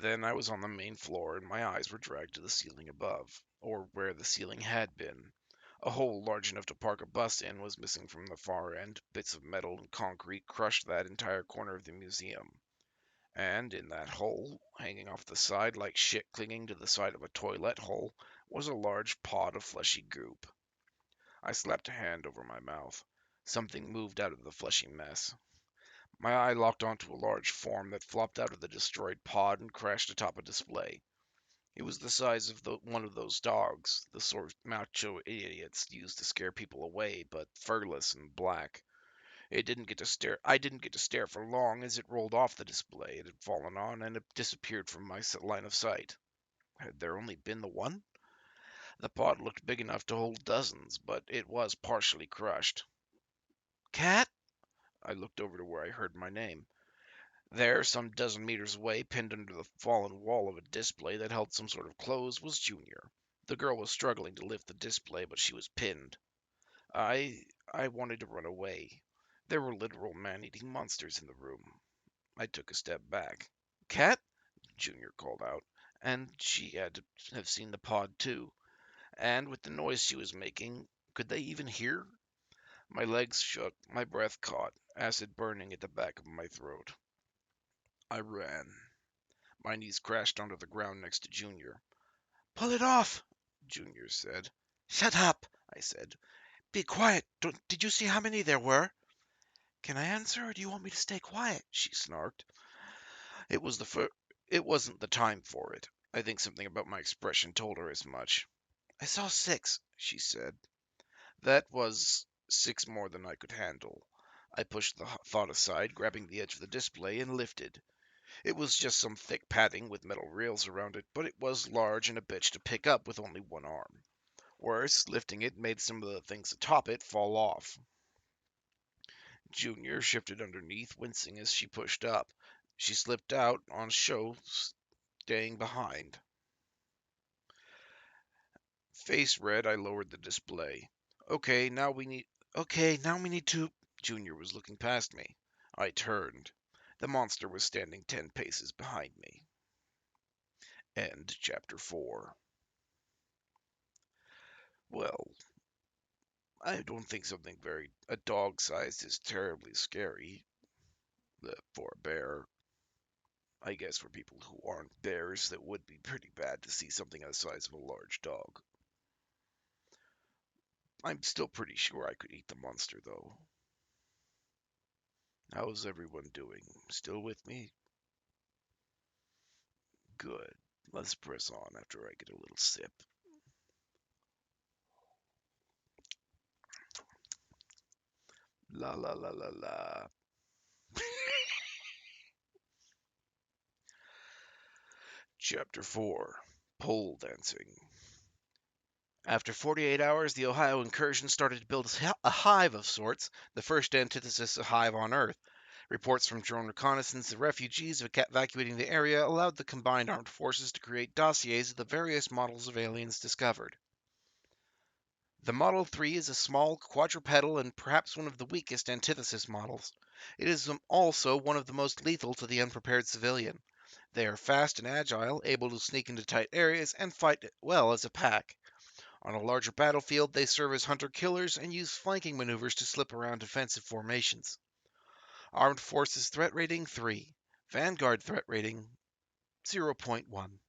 Speaker 1: Then I was on the main floor, and my eyes were dragged to the ceiling above, or where the ceiling had been. A hole large enough to park a bus in was missing from the far end. Bits of metal and concrete crushed that entire corner of the museum. And in that hole, hanging off the side like shit clinging to the side of a toilet hole, was a large pod of fleshy goop. I slapped a hand over my mouth. Something moved out of the fleshy mess. My eye locked onto a large form that flopped out of the destroyed pod and crashed atop a display. It was the size of one of those dogs, the sort of macho idiots used to scare people away, but furless and black. It didn't get to stare. I didn't get to stare for long as it rolled off the display it had fallen on, and it disappeared from my line of sight. Had there only been the one? The pod looked big enough to hold dozens, but it was partially crushed.
Speaker 2: Cat?
Speaker 1: I looked over to where I heard my name. There, some dozen meters away, pinned under the fallen wall of a display that held some sort of clothes, was Junior. The girl was struggling to lift the display, but she was pinned. I wanted to run away. There were literal man-eating monsters in the room. I took a step back.
Speaker 2: Cat?
Speaker 1: Junior called out.
Speaker 2: And she had to have seen the pod too. And with the noise she was making, could they even hear? My legs shook, my breath caught, acid burning at the back of my throat. I ran. My knees crashed onto the ground next to Junior. "Pull it off," Junior said. "Shut up," I said. "Be quiet. Did you see how many there were?" "Can I answer, or do you want me to stay quiet?" she snarked. It was the fir- it wasn't the time for it. I think something about my expression told her as much. "I saw 6," she said. That was 6 more than I could handle. I pushed the thought aside, grabbing the edge of the display, and lifted. It was just some thick padding with metal rails around it, but it was large and a bitch to pick up with only one arm. Worse, lifting it made some of the things atop it fall off. Junior shifted underneath, wincing as she pushed up. She slipped out on show, staying behind. Face red, I lowered the display. Okay, now we need. Okay, now we need to. Junior was looking past me. I turned. The monster was standing 10 paces behind me. End chapter 4. Well, I don't think something very a dog sized is terribly scary. For a bear, I guess for people who aren't bears, that would be pretty bad to see something the size of a large dog. I'm still pretty sure I could eat the monster, though. How's everyone doing? Still with me? Good. Let's press on after I get a little sip. La la la la la. Chapter 4. Pole Dancing. After 48 hours, the Ohio incursion started to build a hive of sorts, the first antithesis of hive on Earth. Reports from drone reconnaissance of refugees evacuating the area allowed the combined armed forces to create dossiers of the various models of aliens discovered. The Model 3 is a small, quadrupedal, and perhaps one of the weakest antithesis models. It is also one of the most lethal to the unprepared civilian. They are fast and agile, able to sneak into tight areas, and fight well as a pack. On a larger battlefield, they serve as hunter-killers and use flanking maneuvers to slip around defensive formations. Armed Forces Threat Rating 3. Vanguard Threat Rating 0.1.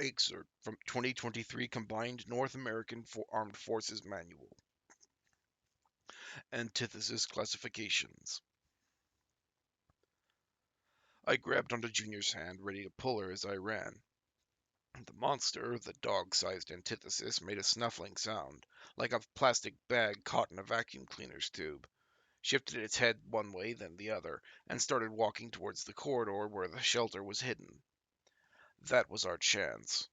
Speaker 2: Excerpt from 2023 Combined North American Armed Forces Manual. Antithesis Classifications. I grabbed onto Junior's hand, ready to pull her as I ran. The monster, the dog-sized antithesis, made a snuffling sound, like a plastic bag caught in a vacuum cleaner's tube, shifted its head one way, then the other, and started walking towards the corridor where the shelter was hidden. That was our chance.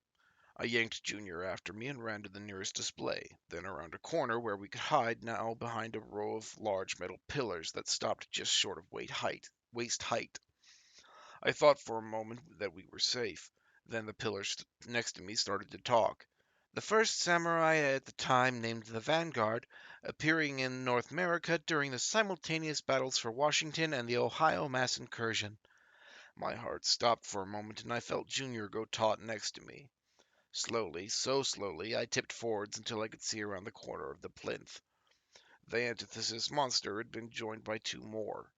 Speaker 2: I yanked Junior after me and ran to the nearest display, then around a corner where we could hide now behind a row of large metal pillars that stopped just short of waist height. I thought for a moment that we were safe. Then the pillars next to me started to talk. The first samurai at the time named the Vanguard, appearing in North America during the simultaneous battles for Washington and the Ohio mass incursion. My heart stopped for a moment and I felt Junior go taut next to me. Slowly, so slowly, I tipped forwards until I could see around the corner of the plinth. The antithesis monster had been joined by 2 more.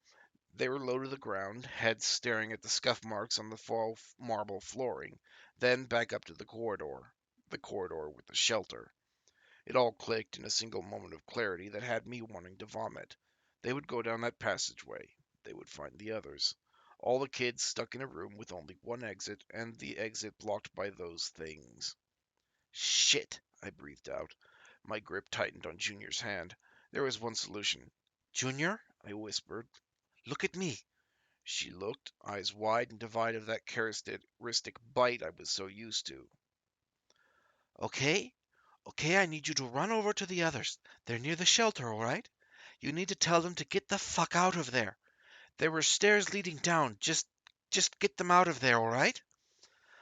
Speaker 2: They were low to the ground, heads staring at the scuff marks on the faux marble flooring, then back up to the corridor with the shelter. It all clicked in a single moment of clarity that had me wanting to vomit. They would go down that passageway. They would find the others. All the kids stuck in a room with only one exit, and the exit blocked by those things. Shit, I breathed out. My grip tightened on Junior's hand. There was one solution. Junior, I whispered, look at me. She looked, eyes wide and devoid of that characteristic bite I was so used to. Okay? Okay, I need you to run over to the others. They're near the shelter, all right? You need to tell them to get the fuck out of there. There were stairs leading down. Just get them out of there, all right?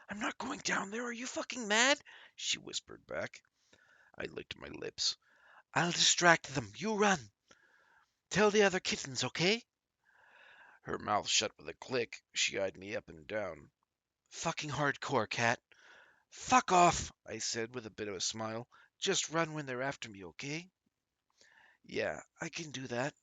Speaker 2: I'm not going down there. Are you fucking mad? She whispered back. I licked my lips. I'll distract them. You run. Tell the other kittens, okay? Her mouth shut with a click. She eyed me up and down. Fucking hardcore, Cat. Fuck off, I said with a bit of a smile. Just run when they're after me, okay? Yeah, I can do that.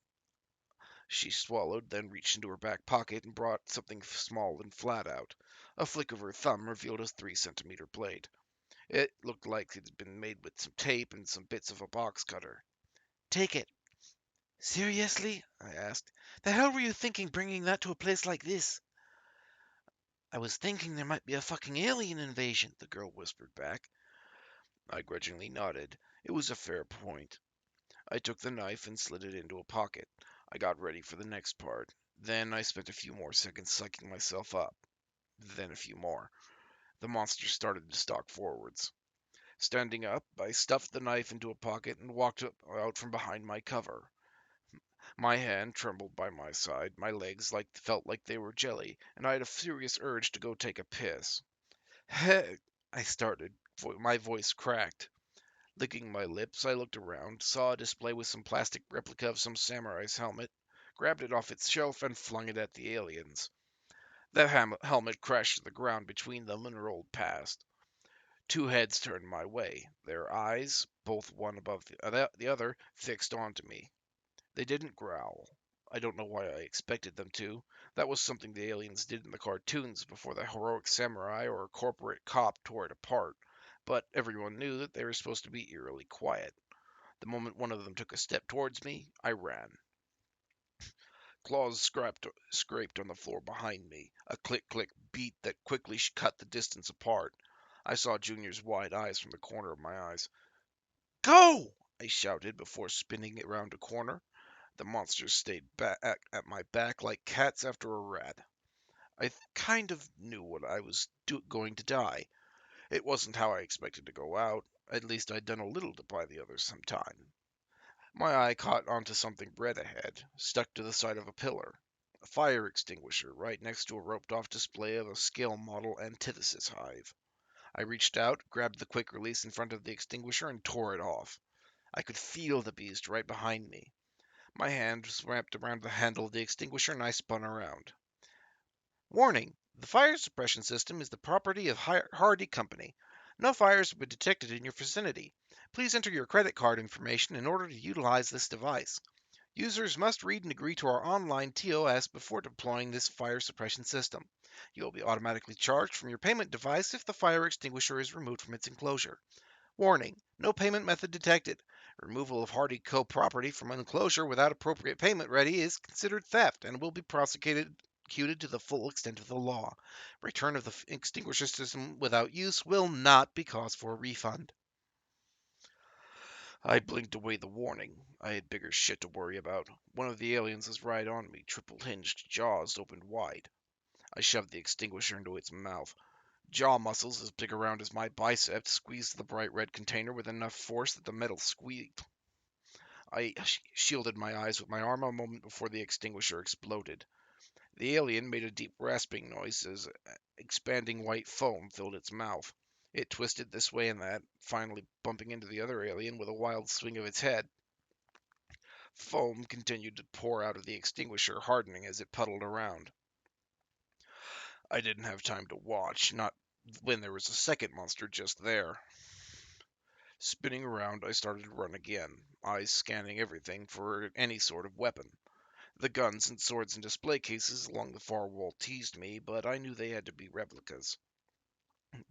Speaker 2: She swallowed, then reached into her back pocket and brought something small and flat out. A flick of her thumb revealed a 3 centimeter blade. It looked like it had been made with some tape and some bits of a box cutter. Take it. Seriously? I asked. The hell were you thinking bringing that to a place like this? I was thinking there might be a fucking alien invasion, the girl whispered back. I grudgingly nodded. It was a fair point. I took the knife and slid it into a pocket. I got ready for the next part. Then I spent a few more seconds psyching myself up. Then a few more. The monster started to stalk forwards. Standing up, I stuffed the knife into a pocket and walked out from behind my cover. My hand trembled by my side, my legs felt like they were jelly, and I had a furious urge to go take a piss. Hey, I started. My voice cracked. Licking my lips, I looked around, saw a display with some plastic replica of some samurai's helmet, grabbed it off its shelf, and flung it at the aliens. The helmet crashed to the ground between them and rolled past. Two heads turned my way, their eyes, both one above the other, fixed onto me. They didn't growl. I don't know why I expected them to. That was something the aliens did in the cartoons before the heroic samurai or corporate cop tore it apart. But everyone knew that they were supposed to be eerily quiet. The moment one of them took a step towards me, I ran. Claws scraped on the floor behind me, a click-click beat that quickly cut the distance apart. I saw Junior's wide eyes from the corner of my eyes. Go! I shouted before spinning around a corner. The monsters stayed back at my back like cats after a rat. I kind of knew what I was going to die. It wasn't how I expected to go out. At least I'd done a little to buy the others some time. My eye caught onto something red ahead, stuck to the side of a pillar. A fire extinguisher right next to a roped-off display of a scale model antithesis hive. I reached out, grabbed the quick release in front of the extinguisher, and tore it off. I could feel the beast right behind me. My hand was wrapped around the handle of the extinguisher and I spun around. Warning! The fire suppression system is the property of Hardy Company. No fires have been detected in your vicinity. Please enter your credit card information in order to utilize this device. Users must read and agree to our online TOS before deploying this fire suppression system. You will be automatically charged from your payment device if the fire extinguisher is removed from its enclosure. Warning: no payment method detected. Removal of Hardy Co. property from an enclosure without appropriate payment ready is considered theft and will be prosecuted to the full extent of the law. Return of the extinguisher system without use will not be cause for a refund. I blinked away the warning. I had bigger shit to worry about. One of the aliens was right on me, triple-hinged, jaws opened wide. I shoved the extinguisher into its mouth. Jaw muscles as big around as my biceps squeezed the bright red container with enough force that the metal squeaked. I shielded my eyes with my arm a moment before the extinguisher exploded. The alien made a deep rasping noise as expanding white foam filled its mouth. It twisted this way and that, finally bumping into the other alien with a wild swing of its head. Foam continued to pour out of the extinguisher, hardening as it puddled around. I didn't have time to watch, not when there was a second monster just there. Spinning around, I started to run again, eyes scanning everything for any sort of weapon. The guns and swords and display cases along the far wall teased me, but I knew they had to be replicas.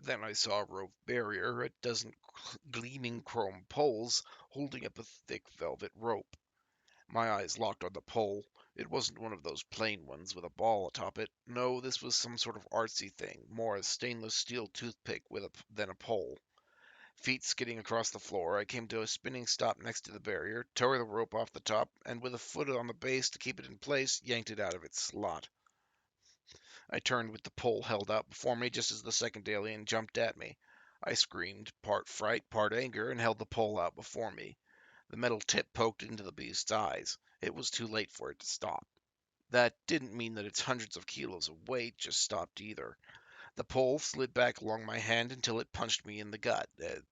Speaker 2: Then I saw a roved barrier, a dozen gleaming chrome poles holding up a thick velvet rope. My eyes locked on the pole. It wasn't one of those plain ones with a ball atop it. No, this was some sort of artsy thing, more a stainless steel toothpick than a pole. Feet skidding across the floor, I came to a spinning stop next to the barrier, tore the rope off the top, and with a foot on the base to keep it in place, yanked it out of its slot. I turned with the pole held out before me just as the second alien jumped at me. I screamed, part fright, part anger, and held the pole out before me. The metal tip poked into the beast's eyes. It was too late for it to stop. That didn't mean that its hundreds of kilos of weight just stopped either. The pole slid back along my hand until it punched me in the gut.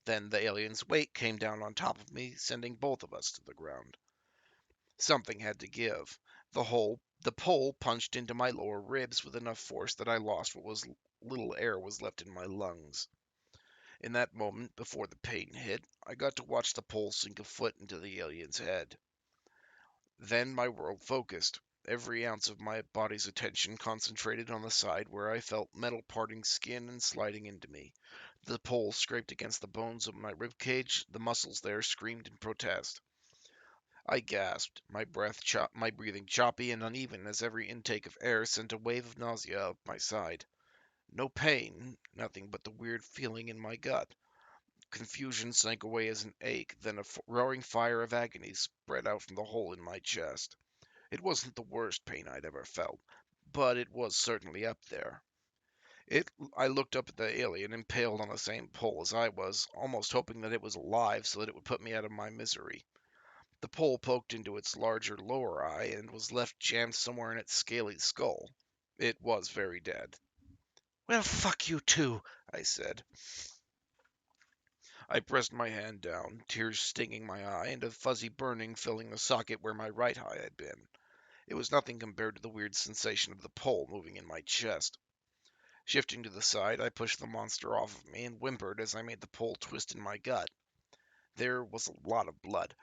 Speaker 2: Then the alien's weight came down on top of me, sending both of us to the ground.
Speaker 1: Something had to give. The pole punched into my lower ribs with enough force that I lost what was little air was left in my lungs. In that moment, before the pain hit, I got to watch the pole sink a foot into the alien's head. Then my world focused. Every ounce of my body's attention concentrated on the side where I felt metal parting skin and sliding into me. The pole scraped against the bones of my rib cage. The muscles there screamed in protest. I gasped, my breathing choppy and uneven as every intake of air sent a wave of nausea up my side. No pain, nothing but the weird feeling in my gut. Confusion sank away as an ache, then a roaring fire of agony spread out from the hole in my chest. It wasn't the worst pain I'd ever felt, but it was certainly up there. I looked up at the alien impaled on the same pole as I was, almost hoping that it was alive so that it would put me out of my misery. The pole poked into its larger lower eye and was left jammed somewhere in its scaly skull. It was very dead.
Speaker 2: Well, fuck you too,
Speaker 1: I said. I pressed my hand down, tears stinging my eye and a fuzzy burning filling the socket where my right eye had been. It was nothing compared to the weird sensation of the pole moving in my chest. Shifting to the side, I pushed the monster off of me and whimpered as I made the pole twist in my gut. There was a lot of blood.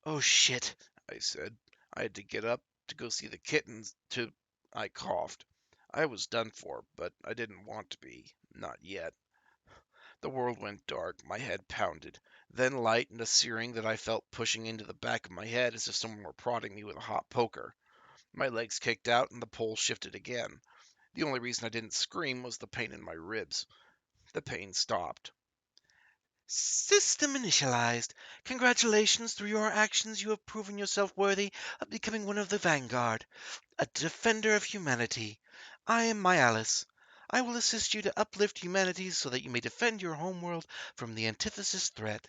Speaker 2: Oh shit,
Speaker 1: I said. I had to get up to go see the kittens to... I coughed. I was done for, but I didn't want to be. Not yet. The world went dark, my head pounded, then light and a searing that I felt pushing into the back of my head as if someone were prodding me with a hot poker. My legs kicked out and the pole shifted again. The only reason I didn't scream was the pain in my ribs. The pain stopped.
Speaker 2: System initialized. Congratulations, through your actions you have proven yourself worthy of becoming one of the Vanguard, a defender of humanity. I am Myalis. I will assist you to uplift humanity so that you may defend your homeworld from the antithesis threat.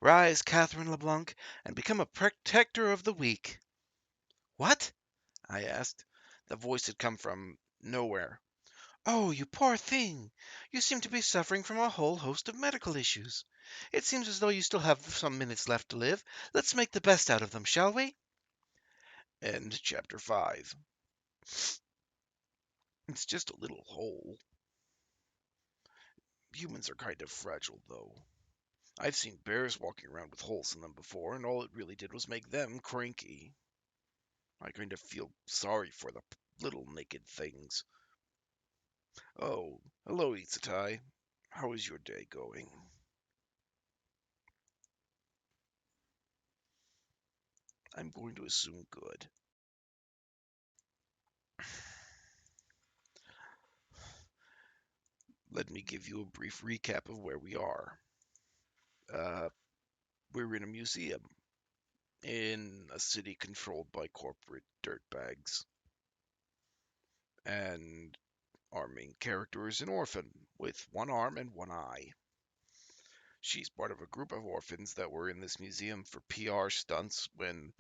Speaker 2: Rise, Catherine LeBlanc, and become a protector of the weak. What? I asked.
Speaker 1: The voice had come from nowhere.
Speaker 2: Oh, you poor thing. You seem to be suffering from a whole host of medical issues. It seems as though you still have some minutes left to live. Let's make the best out of them, shall we?
Speaker 1: End chapter 5. It's just a little hole. Humans are kind of fragile, though. I've seen bears walking around with holes in them before, and all it really did was make them cranky. I kind of feel sorry for the little naked things. Oh, hello, Itsutai. How is your day going? I'm going to assume good. Let me give you a brief recap of where we are. Uh, we're in a museum in a city controlled by corporate dirtbags. And our main character is an orphan with one arm and one eye. She's part of a group of orphans that were in this museum for PR stunts when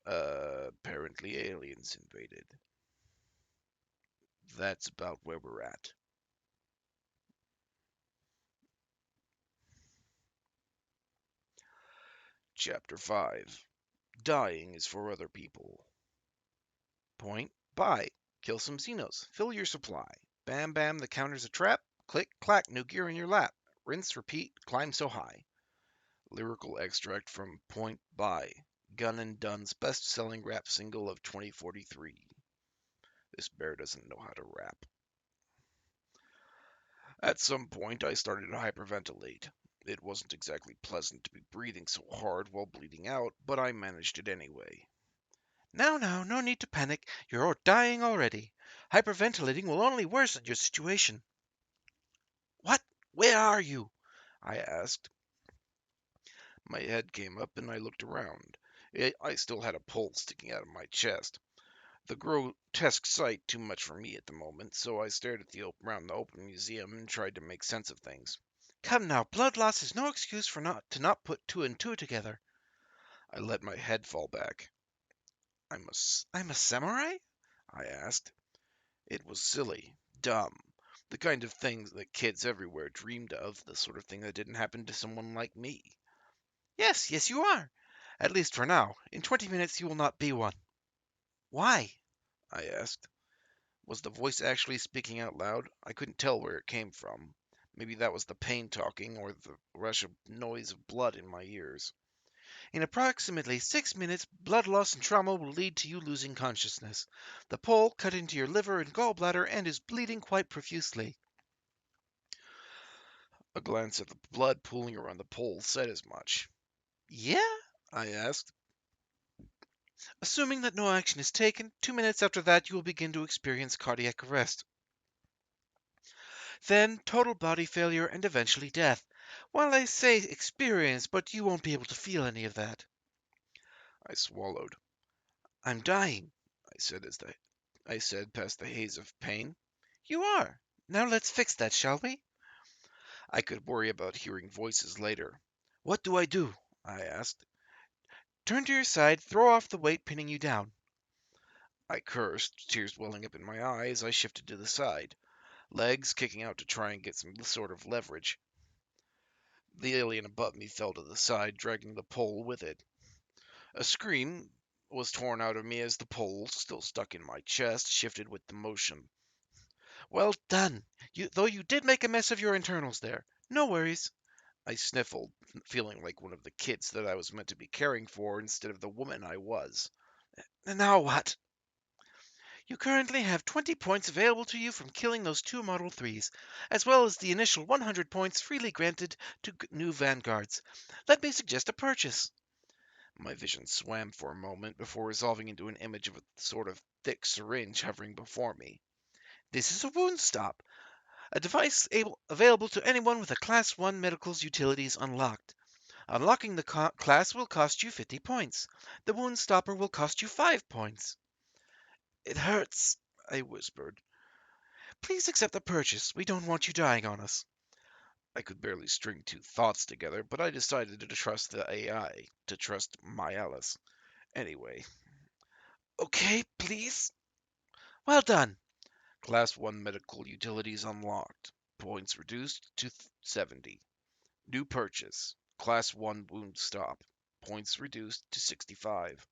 Speaker 1: apparently aliens invaded. That's about where we're at. Chapter 5. Dying is for other people. Point. Buy. Kill some Xenos. Fill your supply. Bam bam, the counter's a trap. Click clack, new gear in your lap. Rinse, repeat, climb so high. Lyrical extract from Point Buy, Gun and Dunn's best-selling rap single of 2043. This bear doesn't know how to rap. At some point, I started to hyperventilate. It wasn't exactly pleasant to be breathing so hard while bleeding out, but I managed it anyway.
Speaker 2: Now, no need to panic. You're dying already. Hyperventilating will only worsen your situation. What? Where are you?
Speaker 1: I asked. My head came up and I looked around. I still had a pole sticking out of my chest. The grotesque sight too much for me at the moment, so I stared at around the open museum and tried to make sense of things.
Speaker 2: Come now, blood loss is no excuse for not put two and two together.
Speaker 1: I let my head fall back.
Speaker 2: I'm a samurai?
Speaker 1: I asked. It was silly, dumb, the kind of thing that kids everywhere dreamed of, the sort of thing that didn't happen to someone like me.
Speaker 2: Yes, you are. At least for now. In 20 minutes you will not be one. Why?
Speaker 1: I asked. Was the voice actually speaking out loud? I couldn't tell where it came from. Maybe that was the pain talking or the rush of noise of blood in my ears.
Speaker 2: In approximately 6 minutes, blood loss and trauma will lead to you losing consciousness. The pole cut into your liver and gallbladder and is bleeding quite profusely.
Speaker 1: A glance at the blood pooling around the pole said as much.
Speaker 2: Yeah?
Speaker 1: I asked.
Speaker 2: Assuming that no action is taken, 2 minutes after that you will begin to experience cardiac arrest. Then total body failure and eventually death. Well, I say experience, but you won't be able to feel any of that.
Speaker 1: I swallowed.
Speaker 2: I'm dying.
Speaker 1: I said past the haze of pain.
Speaker 2: You are. Now let's fix that, shall we?
Speaker 1: I could worry about hearing voices later.
Speaker 2: What do I do?
Speaker 1: I asked.
Speaker 2: Turn to your side, throw off the weight pinning you down.
Speaker 1: I cursed, tears welling up in my eyes. I shifted to the side, legs kicking out to try and get some sort of leverage. The alien above me fell to the side, dragging the pole with it. A scream was torn out of me as the pole, still stuck in my chest, shifted with the motion.
Speaker 2: Well done. Though you did make a mess of your internals there. No worries.
Speaker 1: I sniffled, feeling like one of the kids that I was meant to be caring for instead of the woman I was.
Speaker 2: Now what? You currently have 20 points available to you from killing those two Model 3s, as well as the initial 100 points freely granted to new vanguards. Let me suggest a purchase.
Speaker 1: My vision swam for a moment before resolving into an image of a sort of thick syringe hovering before me.
Speaker 2: This is a wound stop, a device available to anyone with a Class 1 medical's utilities unlocked. Unlocking the class will cost you 50 points. The wound stopper will cost you 5 points.
Speaker 1: It hurts, I whispered.
Speaker 2: Please accept the purchase. We don't want you dying on us.
Speaker 1: I could barely string two thoughts together, but I decided to trust the AI, to trust my Alice. Anyway,
Speaker 2: Okay, please. Well done.
Speaker 1: Class 1 medical utilities unlocked. Points reduced to 70. New purchase. Class 1 wound stop. Points reduced to 65.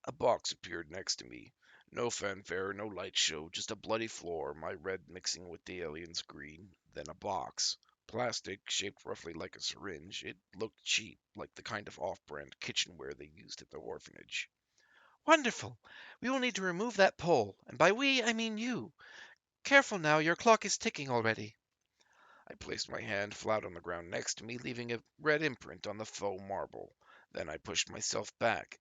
Speaker 1: A box appeared next to me. No fanfare, no light show, just a bloody floor, my red mixing with the alien's green. Then a box. Plastic, shaped roughly like a syringe. It looked cheap, like the kind of off-brand kitchenware they used at the orphanage.
Speaker 2: Wonderful. We will need to remove that pole, and by we, I mean you. Careful now, your clock is ticking already.
Speaker 1: I placed my hand flat on the ground next to me, leaving a red imprint on the faux marble. Then I pushed myself back.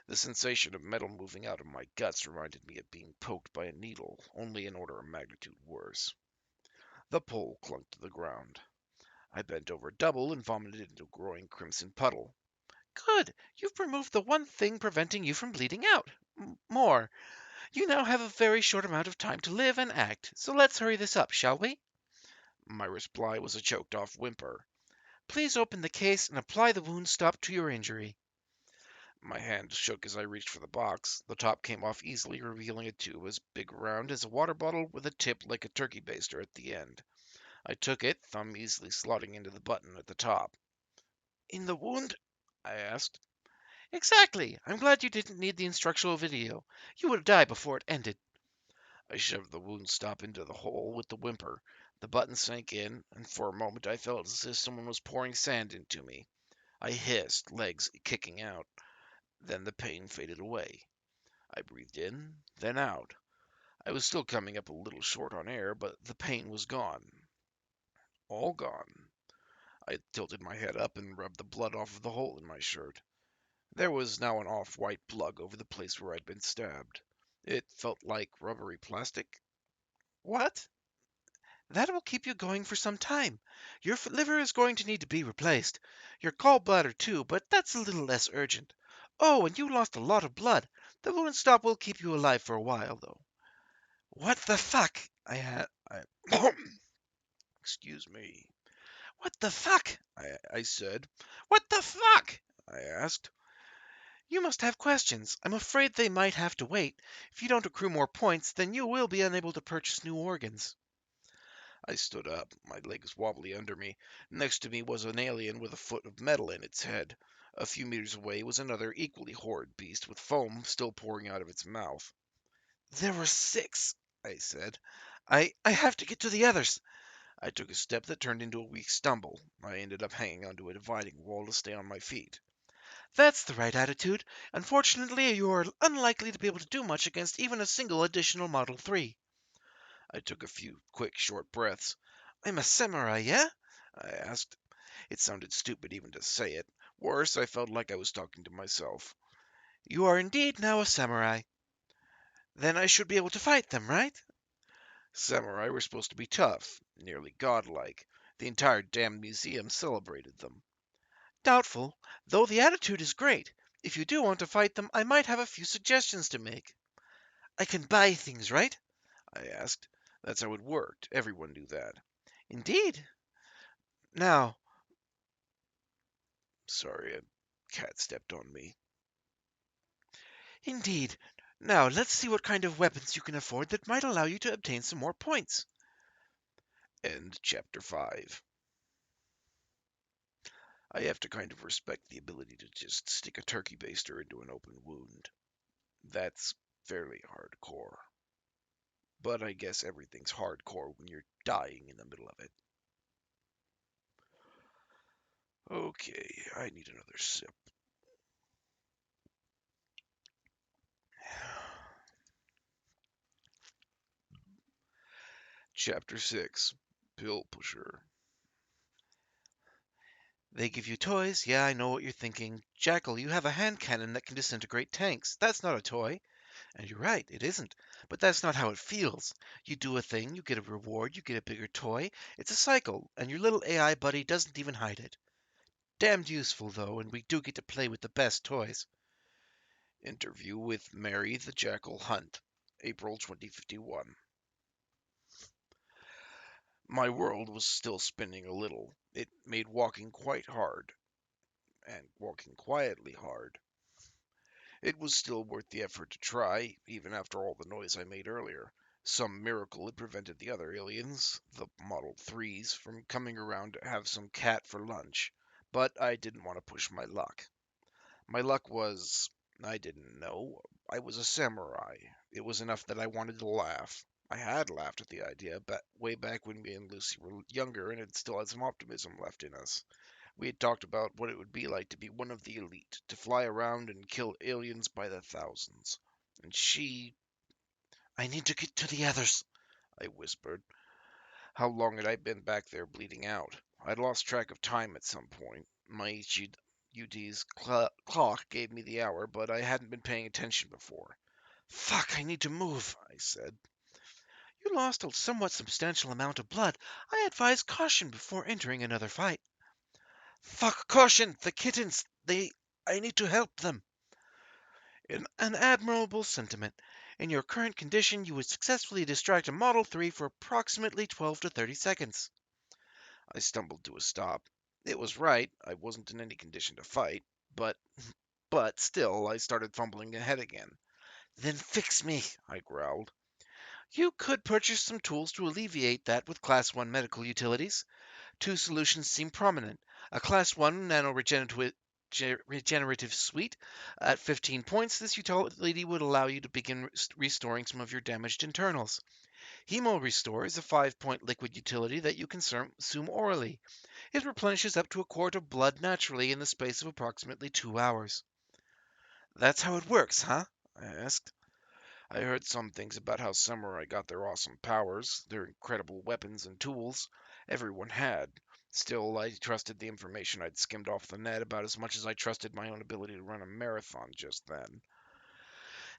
Speaker 1: The sensation of metal moving out of my guts reminded me of being poked by a needle, only an order of magnitude worse. The pole clunked to the ground. I bent over double and vomited into a growing crimson puddle.
Speaker 2: Good. You've removed the one thing preventing you from bleeding out. More. You now have a very short amount of time to live and act, so let's hurry this up, shall we?
Speaker 1: My reply was a choked off whimper.
Speaker 2: Please open the case and apply the wound stop to your injury.
Speaker 1: My hand shook as I reached for the box. The top came off easily, revealing a tube as big around as a water bottle with a tip like a turkey baster at the end. I took it, thumb easily slotting into the button at the top. In the wound? I asked.
Speaker 2: Exactly. I'm glad you didn't need the instructional video. You would have died before it ended.
Speaker 1: I shoved the wound stop into the hole with the whimper. The button sank in, and for a moment I felt as if someone was pouring sand into me. I hissed, legs kicking out. Then the pain faded away. I breathed in, then out. I was still coming up a little short on air, but the pain was gone. All gone. I tilted my head up and rubbed the blood off of the hole in my shirt. There was now an off-white plug over the place where I'd been stabbed. It felt like rubbery plastic.
Speaker 2: What? That will keep you going for some time. Your liver is going to need to be replaced. Your gallbladder too, but that's a little less urgent. Oh, and you lost a lot of blood. The wound stop will keep you alive for a while, though. What the fuck?
Speaker 1: Excuse me.
Speaker 2: What the fuck?
Speaker 1: I said.
Speaker 2: What the fuck?
Speaker 1: I asked.
Speaker 2: You must have questions. I'm afraid they might have to wait. If you don't accrue more points, then you will be unable to purchase new organs.
Speaker 1: I stood up, my legs wobbly under me. Next to me was an alien with a foot of metal in its head. A few meters away was another equally horrid beast with foam still pouring out of its mouth.
Speaker 2: There were six, I said. I have to get to the others.
Speaker 1: I took a step that turned into a weak stumble. I ended up hanging onto a dividing wall to stay on my feet.
Speaker 2: That's the right attitude. Unfortunately, you are unlikely to be able to do much against even a single additional Model 3.
Speaker 1: I took a few quick, short breaths.
Speaker 2: I'm a samurai, yeah?
Speaker 1: I asked. It sounded stupid even to say it. Worse, I felt like I was talking to myself.
Speaker 2: You are indeed now a samurai. Then I should be able to fight them, right?
Speaker 1: Samurai were supposed to be tough, nearly godlike. The entire damned museum celebrated them.
Speaker 2: Doubtful, though the attitude is great. If you do want to fight them, I might have a few suggestions to make. I can buy things, right?
Speaker 1: I asked. That's how it worked. Everyone knew that.
Speaker 2: Indeed. Now,
Speaker 1: Sorry, a cat stepped on me.
Speaker 2: indeed. Now, let's see what kind of weapons you can afford that might allow you to obtain some more points.
Speaker 1: End chapter 5. I have to kind of respect the ability to just stick a turkey baster into an open wound. That's fairly hardcore. But I guess everything's hardcore when you're dying in the middle of it. Okay, I need another sip. Chapter 6. Pill Pusher.
Speaker 2: They give you toys. Yeah, I know what you're thinking. Jackal, you have a hand cannon that can disintegrate tanks. That's not a toy. And you're right, it isn't. But that's not how it feels. You do a thing, you get a reward, you get a bigger toy. It's a cycle, and your little AI buddy doesn't even hide it. Damned useful, though, and we do get to play with the best toys.
Speaker 1: Interview with Mary the Jackal Hunt. April 2051. My world was still spinning a little. It made walking quite hard, and walking quietly hard. It was still worth the effort to try, even after all the noise I made earlier. Some miracle had prevented the other aliens, the Model 3s, from coming around to have some cat for lunch. But I didn't want to push my luck. My luck was, I didn't know, I was a samurai. It was enough that I wanted to laugh. I had laughed at the idea, but way back when me and Lucy were younger and had still had some optimism left in us. We had talked about what it would be like to be one of the elite, to fly around and kill aliens by the thousands. And she,
Speaker 2: I need to get to the others.
Speaker 1: I whispered. How long had I been back there bleeding out? I'd lost track of time at some point. My HUD's clock gave me the hour, but I hadn't been paying attention before.
Speaker 2: Fuck, I need to move, I said. You lost a somewhat substantial amount of blood. I advise caution before entering another fight. Fuck caution! The kittens! I need to help them. An admirable sentiment. In your current condition, you would successfully distract a Model 3 for approximately 12 to 30 seconds.
Speaker 1: I stumbled to a stop. It was right, I wasn't in any condition to fight, but still I started fumbling ahead again.
Speaker 2: Then fix me,
Speaker 1: I growled.
Speaker 2: You could purchase some tools to alleviate that with Class 1 medical utilities. Two solutions seem prominent. A Class 1 regenerative suite. At 15 points, this utility would allow you to begin restoring some of your damaged internals. Hemo Restore is a 5-point liquid utility that you can consume orally. It replenishes up to a quart of blood naturally in the space of approximately 2 hours. That's how it works, huh?
Speaker 1: I asked. I heard some things about how samurai got their awesome powers, their incredible weapons and tools. Everyone had. Still, I trusted the information I'd skimmed off the net about as much as I trusted my own ability to run a marathon just then.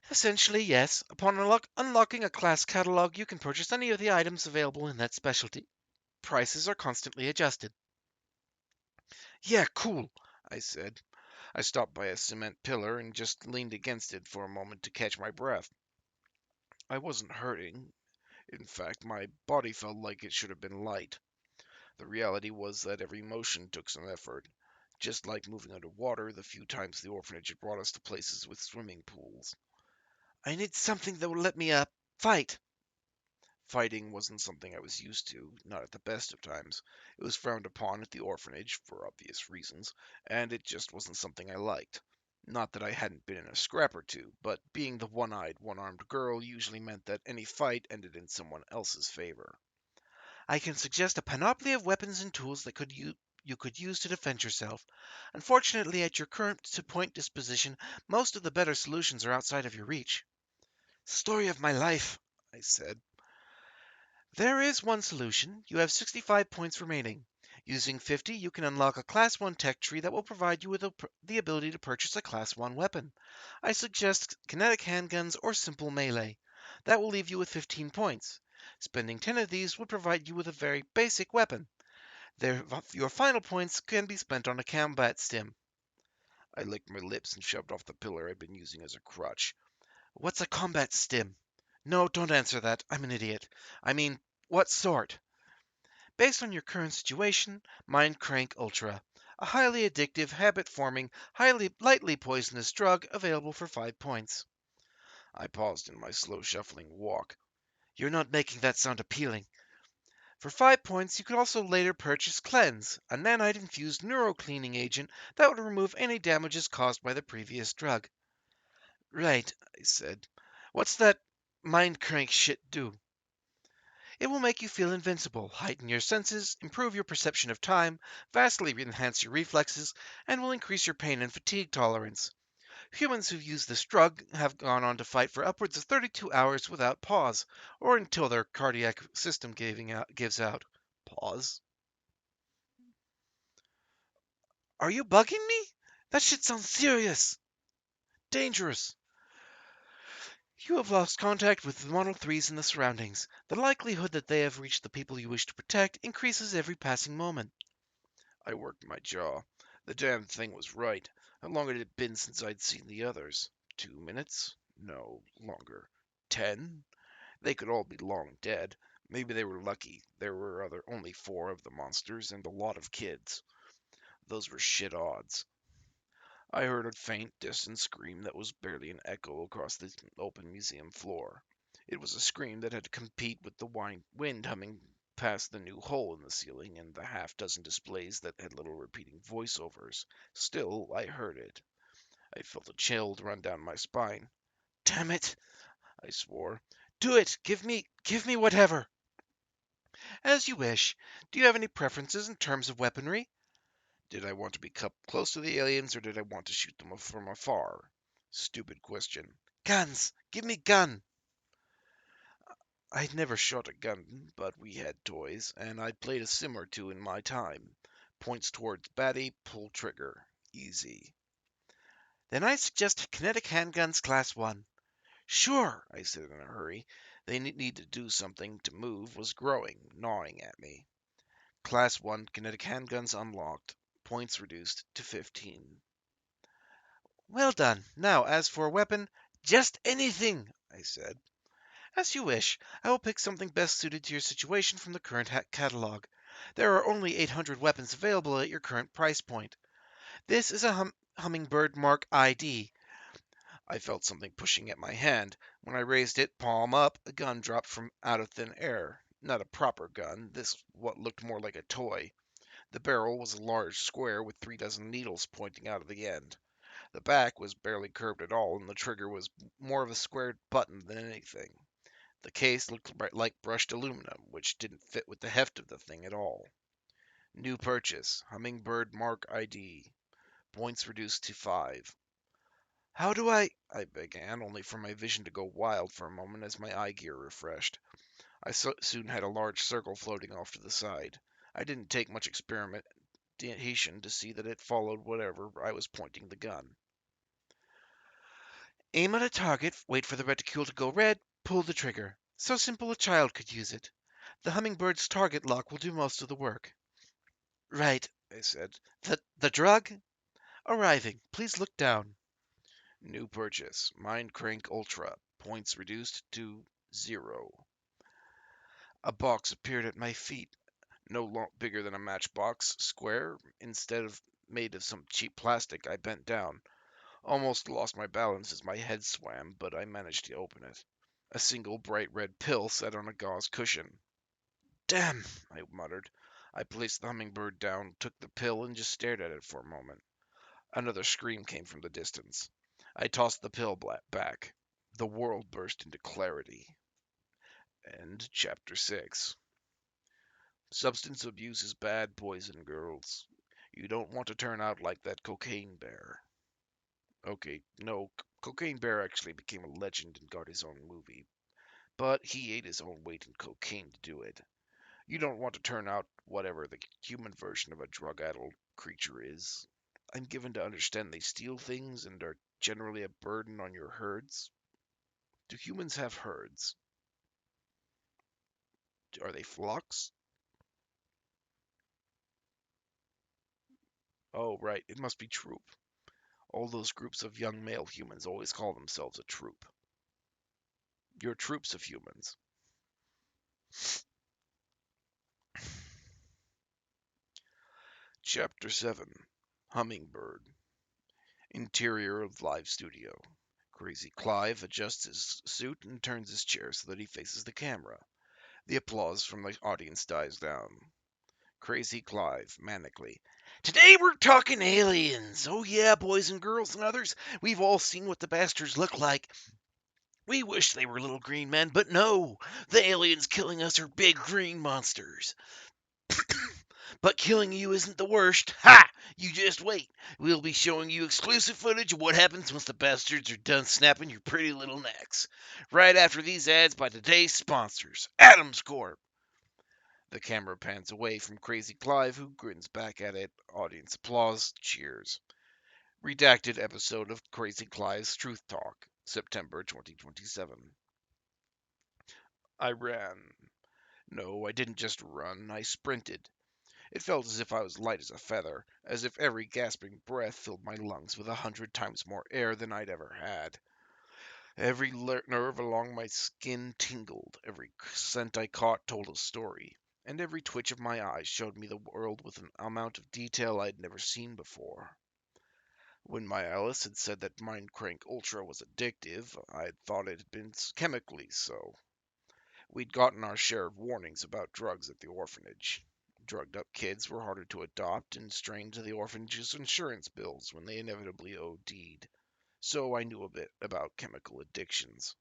Speaker 2: Essentially, yes. Upon unlocking a class catalog, you can purchase any of the items available in that specialty. Prices are constantly adjusted.
Speaker 1: Yeah, cool, I said. I stopped by a cement pillar and just leaned against it for a moment to catch my breath. I wasn't hurting. In fact, my body felt like it should have been light. The reality was that every motion took some effort, just like moving underwater the few times the orphanage had brought us to places with swimming pools.
Speaker 2: I need something that will let me, fight.
Speaker 1: Fighting wasn't something I was used to, not at the best of times. It was frowned upon at the orphanage, for obvious reasons, and it just wasn't something I liked. Not that I hadn't been in a scrap or two, but being the one-eyed, one-armed girl usually meant that any fight ended in someone else's favor.
Speaker 2: I can suggest a panoply of weapons and tools that you could use to defend yourself. Unfortunately, at your current point disposition, most of the better solutions are outside of your reach.
Speaker 1: Story of my life, I said.
Speaker 2: There is one solution. You have 65 points remaining. Using 50, you can unlock a Class 1 tech tree that will provide you with the ability to purchase a Class 1 weapon. I suggest kinetic handguns or simple melee. That will leave you with 15 points. Spending 10 of these would provide you with a very basic weapon. Your final points can be spent on a combat stim.
Speaker 1: I licked my lips and shoved off the pillar I'd been using as a crutch.
Speaker 2: What's a combat stim? No, don't answer that. I'm an idiot. I mean, what sort? Based on your current situation, Mind Crank Ultra. A highly addictive, habit-forming, highly lightly poisonous drug available for 5 points.
Speaker 1: I paused in my slow shuffling walk.
Speaker 2: You're not making that sound appealing. For 5 points, you could also later purchase Cleanse, a nanite-infused neuro-cleaning agent that would remove any damages caused by the previous drug. Right, I said. What's that Mind Crank shit do? It will make you feel invincible, heighten your senses, improve your perception of time, vastly enhance your reflexes, and will increase your pain and fatigue tolerance. Humans who've used this drug have gone on to fight for upwards of 32 hours without pause, or until their cardiac system gives out. Pause. Are you bugging me? That shit sounds serious. Dangerous. You have lost contact with the Model 3s in the surroundings. The likelihood that they have reached the people you wish to protect increases every passing moment.
Speaker 1: I worked my jaw. The damn thing was right. How long had it been since I'd seen the others? 2 minutes? No, longer. 10? They could all be long dead. Maybe they were lucky. There were only four of the monsters and a lot of kids. Those were shit odds. I heard a faint, distant scream that was barely an echo across the open museum floor. It was a scream that had to compete with the wind humming past the new hole in the ceiling and the half dozen displays that had little repeating voiceovers. Still, I heard it. I felt a chill run down my spine.
Speaker 2: Damn it,
Speaker 1: I swore.
Speaker 2: do it! Give me whatever! As you wish. Do you have any preferences in terms of weaponry?
Speaker 1: Did I want to be close to the aliens or did I want to shoot them from afar? Stupid question.
Speaker 2: Guns! Give me gun!
Speaker 1: I'd never shot a gun, but we had toys, and I'd played a sim or two in my time. Points towards baddie, pull trigger. Easy.
Speaker 2: Then I suggest kinetic handguns class 1.
Speaker 1: Sure, I said in a hurry. They need to do something to move was growing, gnawing at me. Class 1 kinetic handguns unlocked. Points reduced to 15.
Speaker 2: Well done. Now, as for a weapon, just anything, I said. As you wish. I will pick something best suited to your situation from the current catalog. There are only 800 weapons available at your current price point. This is a Hummingbird Mark ID.
Speaker 1: I felt something pushing at my hand. When I raised it, palm up, a gun dropped from out of thin air. Not a proper gun, this what looked more like a toy. The barrel was a large square with 3 dozen needles pointing out of the end. The back was barely curved at all, and the trigger was more of a squared button than anything. The case looked like brushed aluminum, which didn't fit with the heft of the thing at all. New purchase, Hummingbird Mark ID. Points reduced to 5. How do I began, only for my vision to go wild for a moment as my eye gear refreshed. I soon had a large circle floating off to the side. I didn't take much experimentation to see that it followed whatever I was pointing the gun.
Speaker 2: Aim at a target, wait for the reticule to go red, pull the trigger. So simple a child could use it. The Hummingbird's target lock will do most of the work. Right,
Speaker 1: I said.
Speaker 2: The drug? Arriving. Please look down.
Speaker 1: New purchase, Mind Crank Ultra. Points reduced to 0. A box appeared at my feet, no bigger than a matchbox, square, instead of made of some cheap plastic. I bent down, almost lost my balance as my head swam, but I managed to open it. A single bright red pill sat on a gauze cushion. Damn, I muttered. I placed the hummingbird down, took the pill, and just stared at it for a moment. Another scream came from the distance. I tossed the pill back. The world burst into clarity. And Chapter 6. Substance abuse is bad poison, girls. You don't want to turn out like that cocaine bear. Okay, no, Cocaine Bear actually became a legend and got his own movie, but he ate his own weight in cocaine to do it. You don't want to turn out whatever the human version of a drug-addled creature is. I'm given to understand they steal things and are generally a burden on your herds. Do humans have herds? Are they flocks? Oh, right, it must be troop. All those groups of young male humans always call themselves a troop. You're troops of humans. Chapter 7. Hummingbird. Interior of live studio. Crazy Clive adjusts his suit and turns his chair so that he faces the camera. The applause from the audience dies down. Crazy Clive, manically. Today we're talking aliens. Oh yeah, boys and girls and others. We've all seen what the bastards look like. We wish they were little green men, but no. The aliens killing us are big green monsters. But killing you isn't the worst. Ha! You just wait. We'll be showing you exclusive footage of what happens once the bastards are done snapping your pretty little necks. Right after these ads by today's sponsors, Adams Corp. The camera pans away from Crazy Clive, who grins back at it. Audience applause, cheers. Redacted episode of Crazy Clive's Truth Talk, September 2027. I ran. No, I didn't just run, I sprinted. It felt as if I was light as a feather, as if every gasping breath filled my lungs with 100 times more air than I'd ever had. Every nerve along my skin tingled, every scent I caught told a story, and every twitch of my eyes showed me the world with an amount of detail I'd never seen before. When my Alice had said that Mind Crank Ultra was addictive, I'd thought it had been chemically so. We'd gotten our share of warnings about drugs at the orphanage. Drugged up kids were harder to adopt and strained to the orphanage's insurance bills when they inevitably OD'd. So I knew a bit about chemical addictions.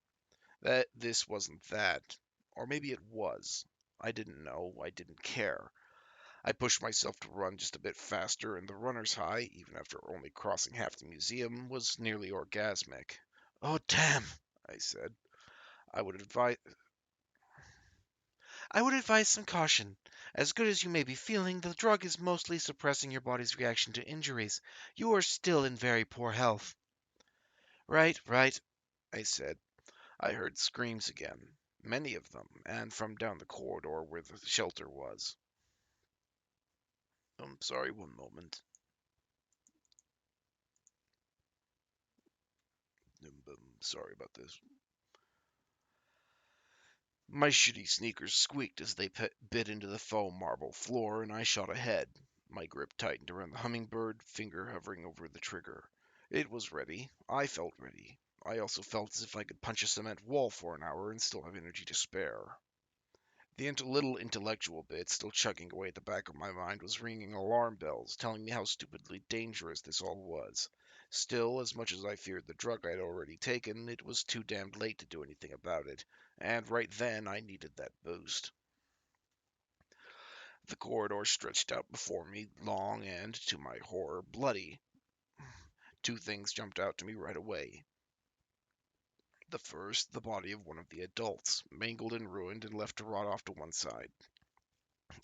Speaker 1: That this wasn't that. Or maybe it was. I didn't know. I didn't care. I pushed myself to run just a bit faster, and the runner's high, even after only crossing half the museum, was nearly orgasmic. Oh, damn, I said. I would advise I would advise some caution. As good as you may be feeling, the drug is mostly suppressing your body's reaction to injuries. You are still in very poor health. Right, right, I said. I heard screams again, many of them, and from down the corridor where the shelter was. I'm sorry, one moment. Sorry about this. My shitty sneakers squeaked as they bit into the foam marble floor, and I shot ahead. My grip tightened around the hummingbird, finger hovering over the trigger. It was ready. I felt ready. I also felt as if I could punch a cement wall for an hour and still have energy to spare. The little intellectual bit still chugging away at the back of my mind was ringing alarm bells, telling me how stupidly dangerous this all was. Still, as much as I feared the drug I'd already taken, it was too damned late to do anything about it, and right then I needed that boost. The corridor stretched out before me, long and, to my horror, bloody. Two things jumped out to me right away. The first, the body of one of the adults, mangled and ruined and left to rot off to one side.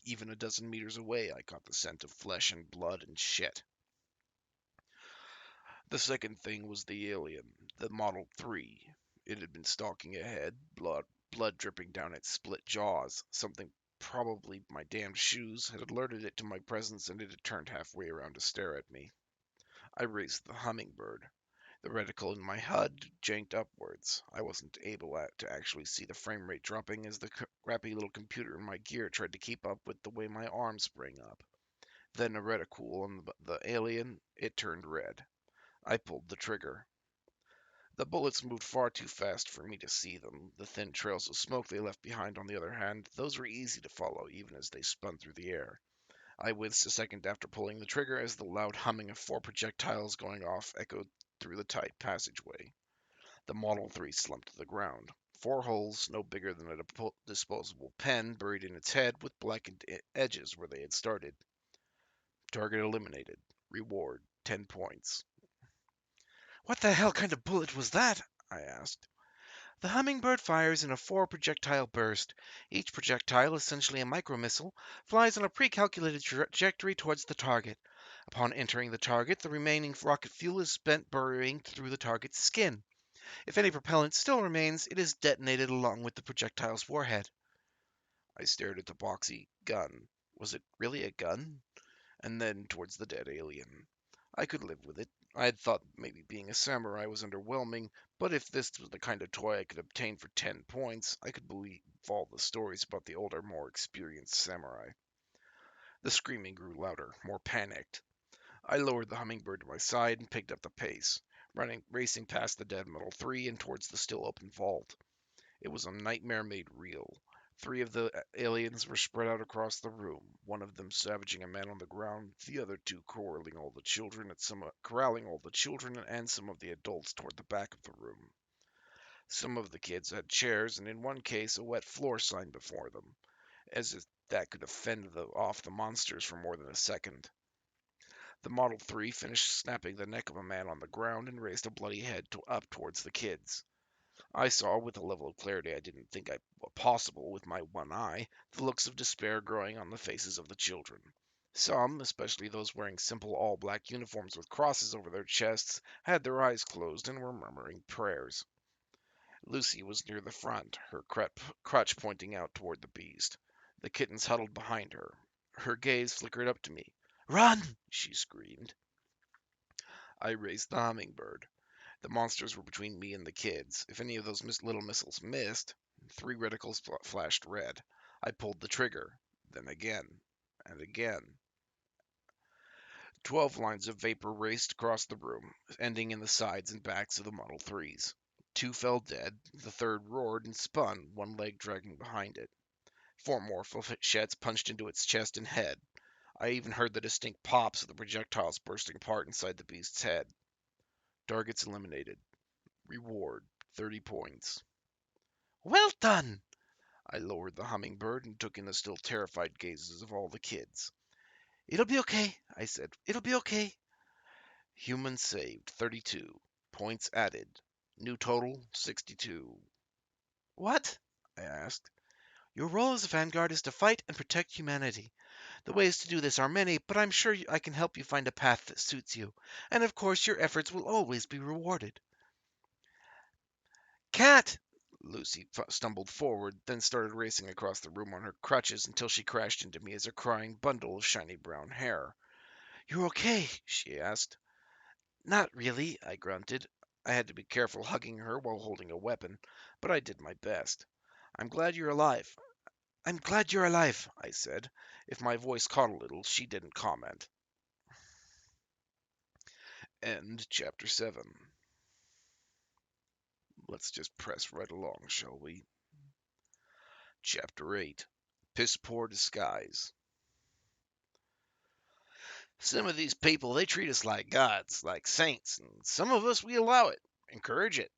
Speaker 1: Even a dozen meters away, I caught the scent of flesh and blood and shit. The second thing was the alien, the Model 3. It had been stalking ahead, blood dripping down its split jaws. Something, probably my damned shoes, had alerted it to my presence, and it had turned halfway around to stare at me. I raised the hummingbird. The reticle in my HUD janked upwards. I wasn't able to actually see the frame rate dropping as the crappy little computer in my gear tried to keep up with the way my arm sprang up. Then a reticule on the alien, it turned red. I pulled the trigger. The bullets moved far too fast for me to see them. The thin trails of smoke they left behind, on the other hand, those were easy to follow, even as they spun through the air. I winced a second after pulling the trigger as the loud humming of 4 projectiles going off echoed through the tight passageway. The Model 3 slumped to the ground. 4 holes, no bigger than a disposable pen, buried in its head with blackened edges where they had started. Target eliminated. Reward 10 points.
Speaker 2: What the hell kind of bullet was that? I asked. The hummingbird fires in a 4 projectile burst. Each projectile, essentially a micromissile, flies on a pre-calculated trajectory towards the target. Upon entering the target, the remaining rocket fuel is spent burrowing through the target's skin. If any propellant still remains, it is detonated along with the projectile's warhead.
Speaker 1: I stared at the boxy gun. Was it really a gun? And then towards the dead alien. I could live with it. I had thought maybe being a samurai was underwhelming, but if this was the kind of toy I could obtain for 10 points, I could believe all the stories about the older, more experienced samurai. The screaming grew louder, more panicked. I lowered the hummingbird to my side and picked up the pace, racing past the dead Model 3 and towards the still open vault. It was a nightmare made real. 3 of the aliens were spread out across the room, one of them savaging a man on the ground, the other 2 corralling all the children and some of the adults toward the back of the room. Some of the kids had chairs, and in one case a wet floor sign before them, as if that could fend off the monsters for more than a second. The Model 3 finished snapping the neck of a man on the ground and raised a bloody head up towards the kids. I saw, with a level of clarity I didn't think possible with my one eye, the looks of despair growing on the faces of the children. Some, especially those wearing simple all-black uniforms with crosses over their chests, had their eyes closed and were murmuring prayers. Lucy was near the front, her crutch pointing out toward the beast. The kittens huddled behind her. Her gaze flickered up to me. "Run!" she screamed. I raised the hummingbird. The monsters were between me and the kids. If any of those little missiles missed, 3 reticles flashed red. I pulled the trigger. Then again. And again. 12 lines of vapor raced across the room, ending in the sides and backs of the Model 3s. 2 fell dead. The third roared and spun, one leg dragging behind it. 4 more flechettes punched into its chest and head. I even heard the distinct pops of the projectiles bursting apart inside the beast's head. Targets eliminated. Reward 30 points.
Speaker 2: Well done!
Speaker 1: I lowered the hummingbird and took in the still terrified gazes of all the kids.
Speaker 2: It'll be okay, I said. It'll be okay.
Speaker 1: Humans saved 32. Points added. New total 62.
Speaker 2: What? I asked. Your role as a vanguard is to fight and protect humanity. The ways to do this are many, but I'm sure I can help you find a path that suits you. And of course, your efforts will always be rewarded. Cat!
Speaker 1: Lucy stumbled forward, then started racing across the room on her crutches until she crashed into me as a crying bundle of shiny brown hair.
Speaker 2: You're okay? She asked. Not really, I grunted.
Speaker 1: I had to be careful hugging her while holding a weapon, but I did my best.
Speaker 2: I'm glad you're alive. I'm glad you're alive, I said.
Speaker 1: If my voice caught a little, she didn't comment. End chapter 7. Let's just press right along, shall we? Chapter 8. Piss Poor Disguise. Some of these people, they treat us like gods, like saints, and some of us, we allow it, encourage it.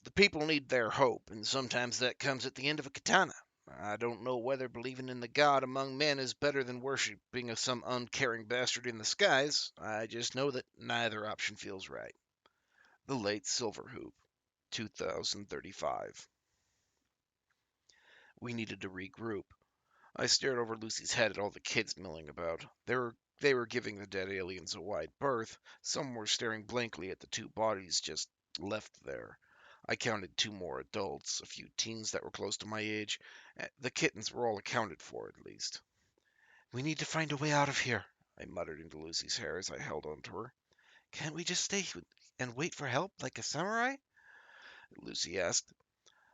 Speaker 1: The people need their hope, and sometimes that comes at the end of a katana. I don't know whether believing in the god among men is better than worshipping some uncaring bastard in the skies. I just know that neither option feels right. The Late Silverhoop, 2035. We needed to regroup. I stared over Lucy's head at all the kids milling about. They were giving the dead aliens a wide berth. Some were staring blankly at the 2 bodies just left there. I counted 2 more adults, a few teens that were close to my age. The kittens were all accounted for, at least.
Speaker 2: We need to find a way out of here,
Speaker 1: I muttered into Lucy's hair as I held on to her.
Speaker 2: Can't we just stay and wait for help like a samurai?
Speaker 1: Lucy asked.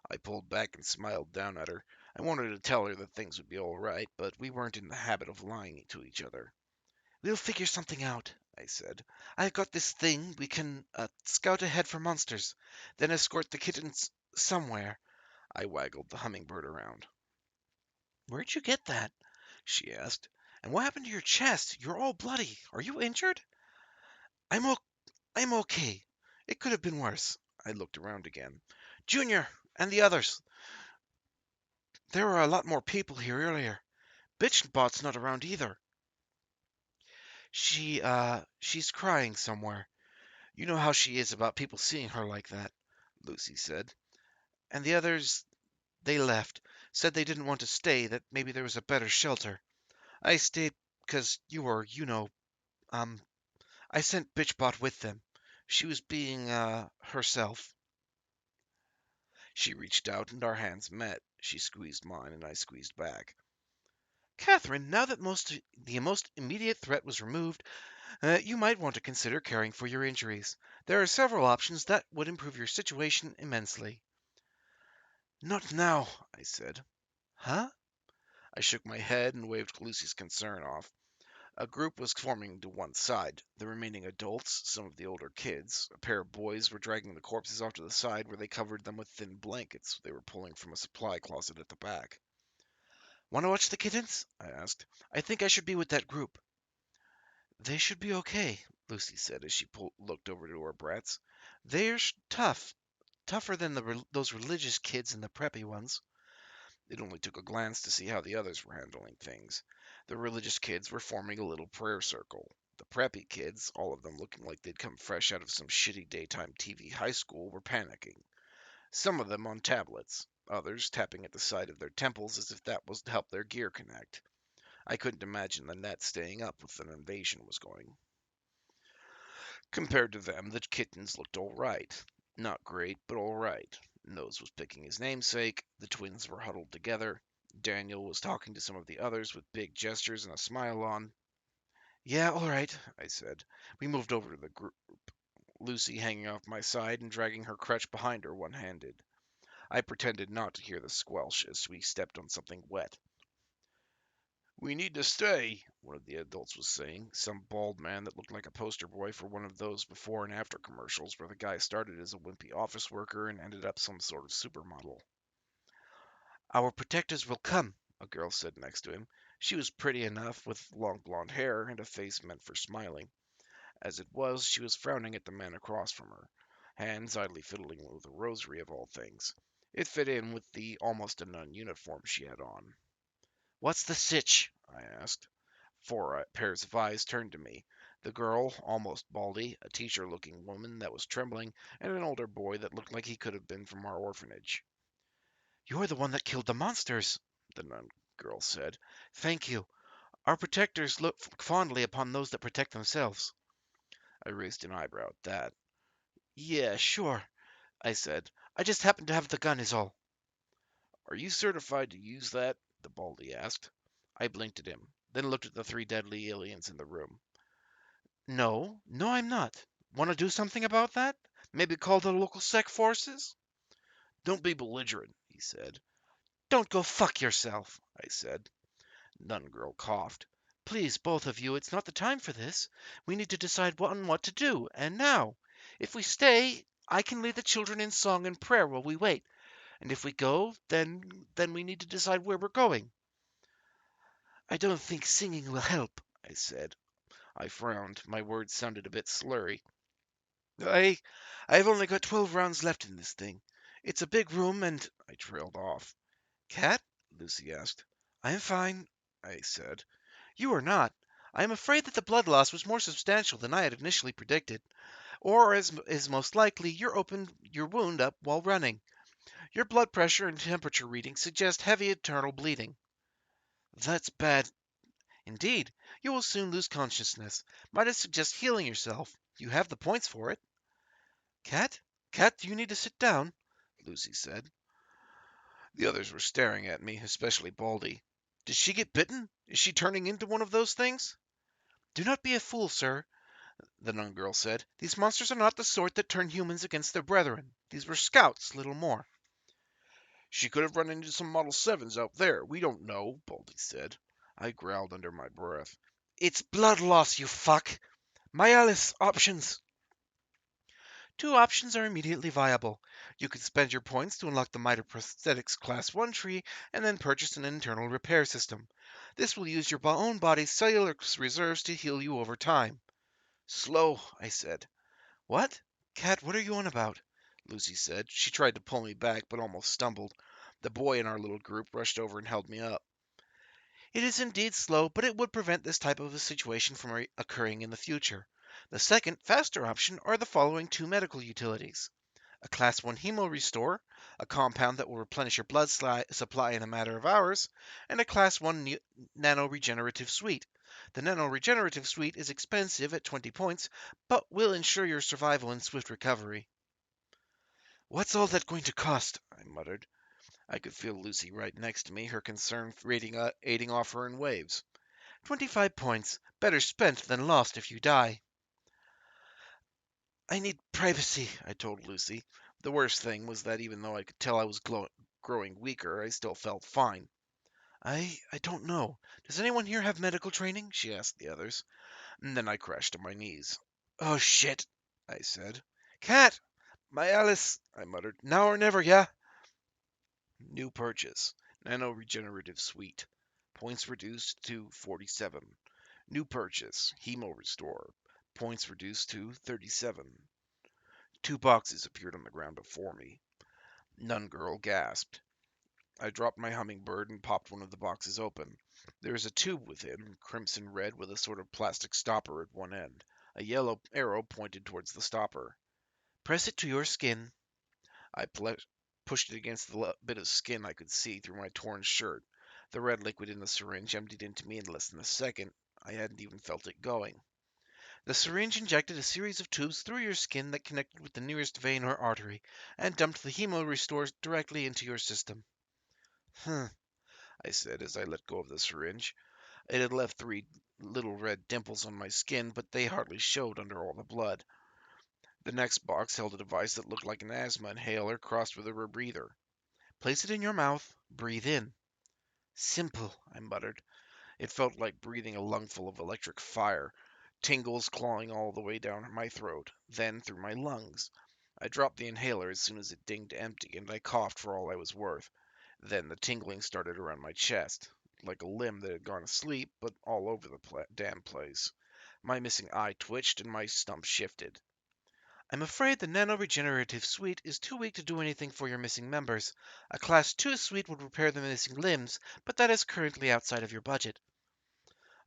Speaker 1: I pulled back and smiled down at her. I wanted to tell her that things would be all right, but we weren't in the habit of lying to each other.
Speaker 2: We'll figure something out, I said. "I've got this thing. We can scout ahead for monsters, then escort the kittens somewhere." I waggled the hummingbird around. "Where'd you get that?" she asked. "And what happened to your chest? You're all bloody. Are you injured?" "I'm o I'm okay. It could have been worse." I looked around again. "Junior and the others. There were a lot more people here earlier. Bitchbot's not around either." She's crying somewhere. You know how she is about people seeing her like that," Lucy said. "And the others, they left. Said they didn't want to stay, that maybe there was a better shelter. I stayed 'cause you were, um, I sent Bitchbot with them. She was being, herself." She reached out and our hands met. She squeezed mine and I squeezed back. "Catherine, now that the most immediate threat was removed, you might want to consider caring for your injuries. There are several options that would improve your situation immensely." "Not now," I said. "Huh?" I shook my head and waved Lucy's concern off. A group was forming to one side. The remaining adults, some of the older kids, a pair of boys were dragging the corpses off to the side where they covered them with thin blankets they were pulling from a supply closet at the back. "Want to watch the kittens?" I asked. "I think I should be with that group." "They should be okay," Lucy said as she looked over to her brats. "They're tough. Tougher than those religious kids and the preppy ones." It only took a glance to see how the others were handling things. The religious kids were forming a little prayer circle. The preppy kids, all of them looking like they'd come fresh out of some shitty daytime TV high school, were panicking. Some of them on tablets, others tapping at the side of their temples as if that was to help their gear connect. I couldn't imagine the net staying up if an invasion was going. Compared to them, the kittens looked all right. Not great, but all right. Nose was picking his namesake. The twins were huddled together. Daniel was talking to some of the others with big gestures and a smile on. "Yeah, all right," I said. We moved over to the group, Lucy hanging off my side and dragging her crutch behind her one-handed. I pretended not to hear the squelch as we stepped on something wet. "We need to stay," one of the adults was saying, some bald man that looked like a poster boy for one of those before and after commercials where the guy started as a wimpy office worker and ended up some sort of supermodel. "Our protectors will come," a girl said next to him. She was pretty enough, with long blonde hair and a face meant for smiling. As it was, she was frowning at the man across from her, hands idly fiddling with a rosary of all things. It fit in with the almost a nun uniform she had on. "What's the sitch?" I asked. Four pairs of eyes turned to me. The girl, almost baldy, a teacher-looking woman that was trembling, and an older boy that looked like he could have been from our orphanage. "You're the one that killed the monsters," the nun girl said. "Thank you. Our protectors look fondly upon those that protect themselves." I raised an eyebrow at that. "Yeah, sure," I said. "I just happen to have the gun is all." "Are you certified to use that?" the baldy asked. I blinked at him, then looked at the three deadly aliens in the room. "No, no, I'm not. Want to do something about that? Maybe call the local sec forces?" "Don't be belligerent," he said. "Don't go fuck yourself," I said. Nun girl coughed. "Please, both of you, it's not the time for this. We need to decide what to do, and now. If we stay, I can lead the children in song and prayer while we wait. And if we go, then we need to decide where we're going." "I don't think singing will help," I said. I frowned. My words sounded a bit slurry. I I've only got 12 rounds left in this thing. It's a big room and I trailed off. "Cat?" Lucy asked. "I'm fine," I said. "You are not. I am afraid that the blood loss was more substantial than I had initially predicted. Or, as is most likely, you opened your wound up while running. Your blood pressure and temperature readings suggest heavy internal bleeding." "That's bad." "Indeed. You will soon lose consciousness. Might I suggest healing yourself? You have the points for it." "Cat? Cat, do you need to sit down?" Lucy said. The others were staring at me, especially Baldy. "Did she get bitten? Is she turning into one of those things?" "Do not be a fool, sir," the nun girl said. "These monsters are not the sort that turn humans against their brethren. These were scouts, little more."
Speaker 1: "She could have run into some Model 7s out there. We don't know," Baldy said. I growled under my breath.
Speaker 2: "It's blood loss, you fuck!" My Alice, options! Two options are immediately viable. You could spend your points to unlock the Miter Prosthetics Class 1 tree and then purchase an internal repair system. This will use your own body's cellular reserves to heal you over time. Slow, I said. What? Cat, what are you on about? Lucy said. She tried to pull me back, but almost stumbled. The boy in our little group rushed over and held me up. It is indeed slow, but it would prevent this type of a situation from occurring in the future. The second, faster option are the following two medical utilities: a Class 1 Hemo Restore, a compound that will replenish your blood supply in a matter of hours, and a Class 1 Nano Regenerative Suite. The Nano Regenerative Suite is expensive at 20 points, but will ensure your survival and swift recovery. What's all that going to cost? I muttered. I could feel Lucy right next to me, her concern aiding off her in waves. 25 points. Better spent than lost if you die. I need privacy, I told Lucy. The worst thing was that even though I could tell I was growing weaker, I still felt fine. I don't know. Does anyone here have medical training? She asked the others. And then I crashed to my knees. Oh shit, I said. Cat! My Alice, I muttered. Now or never, yeah? New purchase. Nano Regenerative Suite. Points reduced to 47. New purchase. Hemo Restore. Points reduced to 37. Two boxes appeared on the ground before me. Nun Girl gasped. I dropped my hummingbird and popped one of the boxes open. There is a tube within, crimson red with a sort of plastic stopper at one end. A yellow arrow pointed towards the stopper. Press it to your skin. I pushed it against the bit of skin I could see through my torn shirt. The red liquid in the syringe emptied into me in less than a second. I hadn't even felt it going. The syringe injected a series of tubes through your skin that connected with the nearest vein or artery, and dumped the hemo restores directly into your system. Huh, I said as I let go of the syringe. It had left 3 little red dimples on my skin, but they hardly showed under all the blood. The next box held a device that looked like an asthma inhaler crossed with a rebreather. Place it in your mouth. Breathe in. Simple, I muttered. It felt like breathing a lungful of electric fire, tingles clawing all the way down my throat, then through my lungs. I dropped the inhaler as soon as it dinged empty, and I coughed for all I was worth. Then the tingling started around my chest, like a limb that had gone asleep, but all over the damn place. My missing eye twitched, and my stump shifted. I'm afraid the Nano-Regenerative Suite is too weak to do anything for your missing members. A Class 2 suite would repair the missing limbs, but that is currently outside of your budget.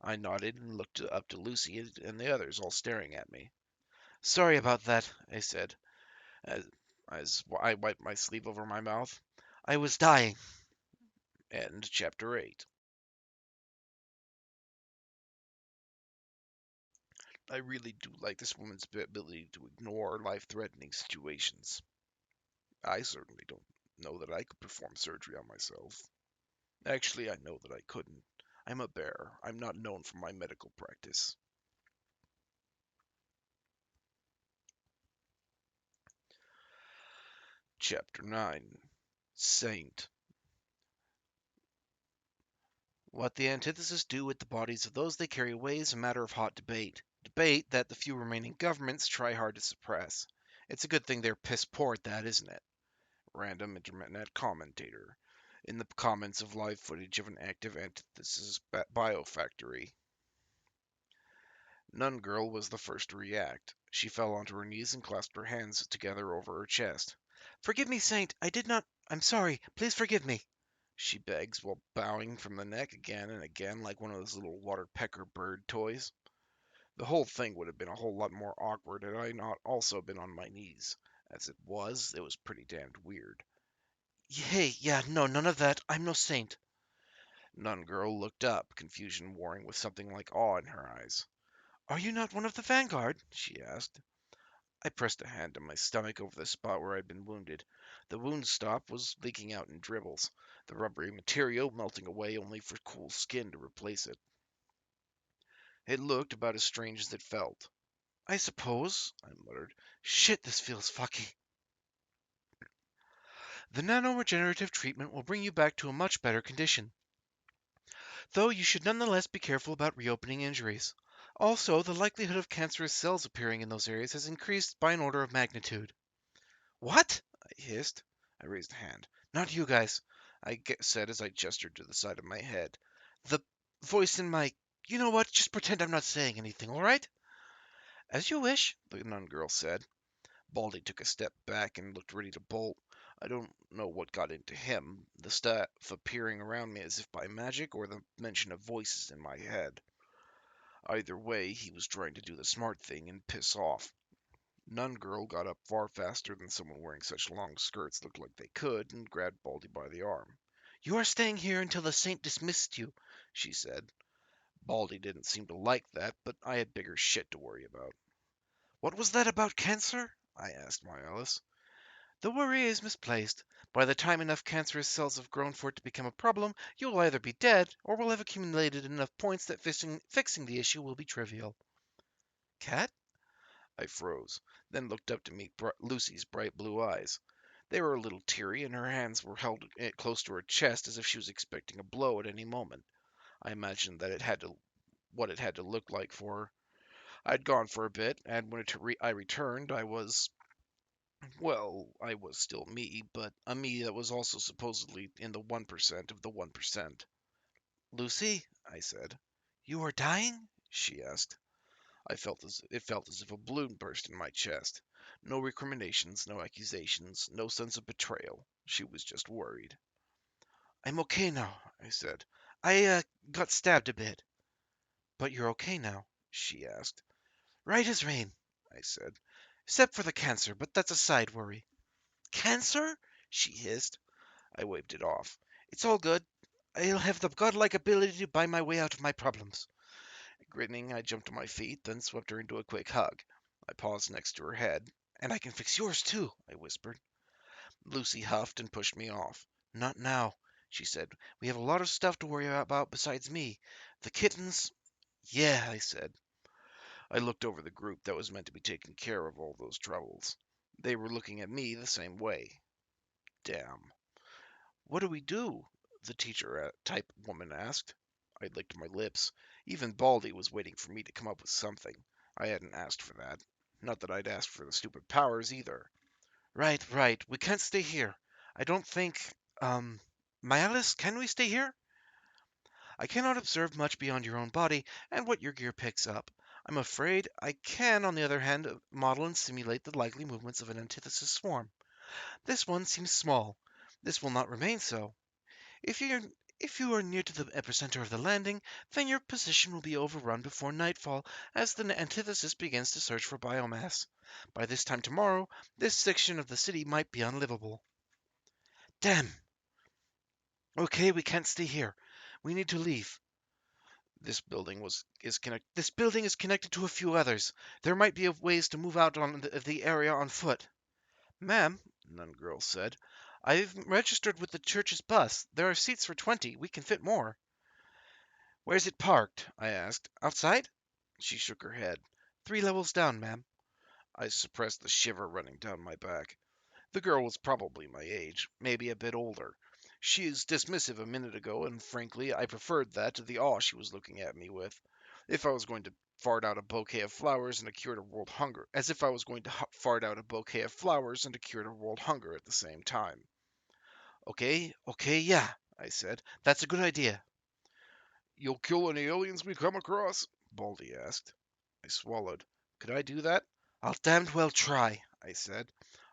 Speaker 2: I nodded and looked up to Lucy and the others, all staring at me. Sorry about that, I said, as, as I wiped my sleeve over my mouth. I was dying. End chapter 8. I really do like this woman's ability to ignore life-threatening situations. I certainly don't know that I could perform surgery on myself. Actually, I know that I couldn't. I'm a bear. I'm not known for my medical practice. Chapter 9. Saint. What the antithesis do with the bodies of those they carry away is a matter of hot debate. Debate that the few remaining governments try hard to suppress. It's a good thing they're piss poor at that, isn't it? Random internet commentator. In the comments of live footage of an active antithesis biofactory. Nun Girl was the first to react. She fell onto her knees and clasped her hands together over her chest. Forgive me, Saint. I did not. I'm sorry. Please forgive me, she begs while bowing from the neck again and again like one of those little water pecker bird toys. The whole thing would have been a whole lot more awkward had I not also been on my knees. As it was pretty damned weird. Hey, yeah, no, none of that. I'm no saint. Nun Girl looked up, confusion warring with something like awe in her eyes. Are you not one of the vanguard? She asked. I pressed a hand to my stomach over the spot where I'd been wounded. The wound stop was leaking out in dribbles, the rubbery material melting away only for cool skin to replace it. It looked about as strange as it felt. I suppose, I muttered. Shit, this feels fucky. The nano-regenerative treatment will bring you back to a much better condition, though you should nonetheless be careful about reopening injuries. Also, the likelihood of cancerous cells appearing in those areas has increased by an order of magnitude. What? I hissed. I raised a hand. Not you guys, said as I gestured to the side of my head. The voice in my. You know what? Just pretend I'm not saying anything, all right? As you wish, the nun girl said. Baldy took a step back and looked ready to bolt. I don't know what got into him, the stuff appearing around me as if by magic or the mention of voices in my head. Either way, he was trying to do the smart thing and piss off. Nun girl got up far faster than someone wearing such long skirts looked like they could and grabbed Baldy by the arm. You are staying here until the saint dismissed you, she said. Baldy didn't seem to like that, but I had bigger shit to worry about. What was that about cancer? I asked my Alice. The worry is misplaced. By the time enough cancerous cells have grown for it to become a problem, you will either be dead or will have accumulated enough points that fixing the issue will be trivial. Cat? I froze, then looked up to meet Lucy's bright blue eyes. They were a little teary, and her hands were held close to her chest as if she was expecting a blow at any moment. I imagined that what it had to look like for her. I'd gone for a bit, and when I returned, I was still me, but a me that was also supposedly in the 1% of the 1%. Lucy, I said. You are dying? She asked. It felt as if a balloon burst in my chest. No recriminations, no accusations, no sense of betrayal. She was just worried. I'm okay now, I said. I got stabbed a bit. But you're okay now? She asked. Right as rain, I said. Except for the cancer, but that's a side worry. Cancer? She hissed. I waved it off. It's all good. I'll have the godlike ability to buy my way out of my problems. Grinning, I jumped to my feet, then swept her into a quick hug. I paused next to her head. And I can fix yours, too, I whispered. Lucy huffed and pushed me off. Not now, she said. We have a lot of stuff to worry about besides me. The kittens. Yeah, I said. I looked over the group that was meant to be taking care of all those troubles. They were looking at me the same way. Damn. What do we do? The teacher type woman asked. I licked my lips. Even Baldy was waiting for me to come up with something. I hadn't asked for that. Not that I'd asked for the stupid powers either. Right, right. We can't stay here. I don't think. Um. My Alice, can we stay here? I cannot observe much beyond your own body and what your gear picks up. I'm afraid I can, on the other hand, model and simulate the likely movements of an antithesis swarm. This one seems small. This will not remain so. If you if you are near to the epicenter of the landing, then your position will be overrun before nightfall as the antithesis begins to search for biomass. By this time tomorrow, this section of the city might be unlivable. Damn. Okay, we can't stay here. We need to leave. This building is connected to a few others. There might be ways to move out on the area on foot. Ma'am, Nun Girl said, I've registered with the church's bus. There are seats for 20. We can fit more. Where's it parked? I asked. Outside? She shook her head. 3 levels down, ma'am. I suppressed the shiver running down my back. The girl was probably my age, maybe a bit older. She was dismissive a minute ago, and frankly, I preferred that to the awe she was looking at me with. If I was going to fart out a bouquet of flowers and a cure to world hunger, as if I was going to fart out a bouquet of flowers and a cure to world hunger at the same time. Okay, yeah, I said. That's a good idea. You'll kill any aliens we come across? Baldy asked. I swallowed. Could I do that? I'll damned well try, I said.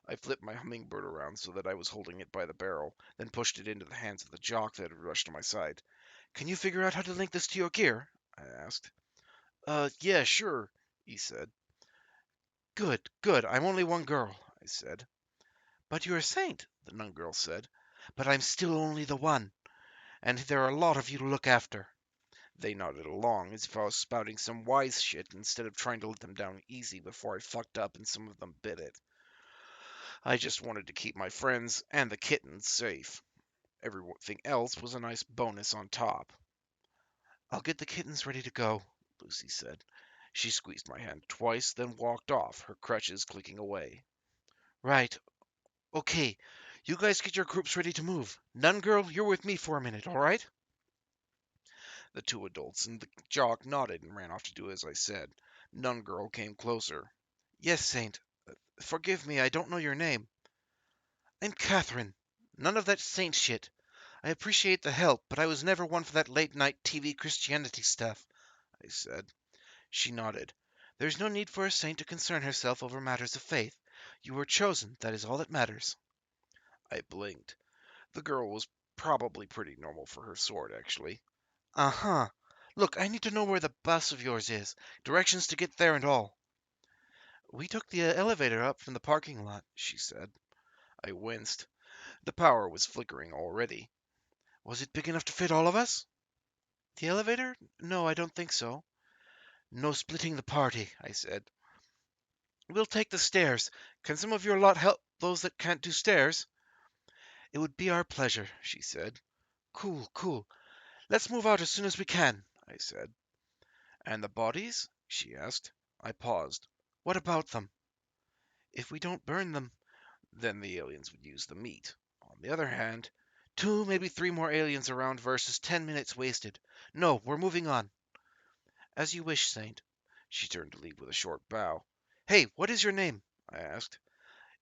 Speaker 2: I flipped my hummingbird around so that I was holding it by the barrel, then pushed it into the hands of the jock that had rushed to my side. Can you figure out how to link this to your gear? I asked. Yeah, sure, he said. Good, good. I'm only one girl, I said. But you're a saint, the nun girl said. But I'm still only the one, and there are a lot of you to look after. They nodded along, as if I was spouting some wise shit instead of trying to let them down easy before I fucked up and some of them bit it. I just wanted to keep my friends and the kittens safe. Everything else was a nice bonus on top. I'll get the kittens ready to go, Lucy said. She squeezed my hand twice, then walked off, her crutches clicking away. Right. Okay. You guys get your groups ready to move. Nun girl, you're with me for a minute, all right?
Speaker 1: The two adults and the jock nodded and ran off to do as I said. Nun girl came closer.
Speaker 2: Yes, Saint. Forgive me, I don't know your name. I'm Catherine. None of that saint shit. I appreciate the help, but I was never one for that late night TV Christianity stuff, I said. She nodded. There's no need for a saint to concern herself over matters of faith. You were chosen, that is all that matters.
Speaker 1: I blinked. The girl was probably pretty normal for her sort, actually.
Speaker 2: Uh-huh. Look, I need to know where the bus of yours is. Directions to get there and all. We took the elevator up from the parking lot, she said.
Speaker 1: I winced. The power was flickering already.
Speaker 2: Was it big enough to fit all of us? The elevator? No, I don't think so. No splitting the party, I said. We'll take the stairs. Can some of your lot help those that can't do stairs? It would be our pleasure, she said. Cool, cool. Let's move out as soon as we can, I said.
Speaker 1: And the bodies? She asked. I paused.
Speaker 2: What about them? If we don't burn them,
Speaker 1: Then the aliens would use the meat. On the other hand,
Speaker 2: 2, maybe 3 more aliens around versus 10 minutes wasted. No, we're moving on. As you wish, Saint.
Speaker 1: she turned to leave with a short bow.
Speaker 2: Hey, what is your name?
Speaker 1: I asked.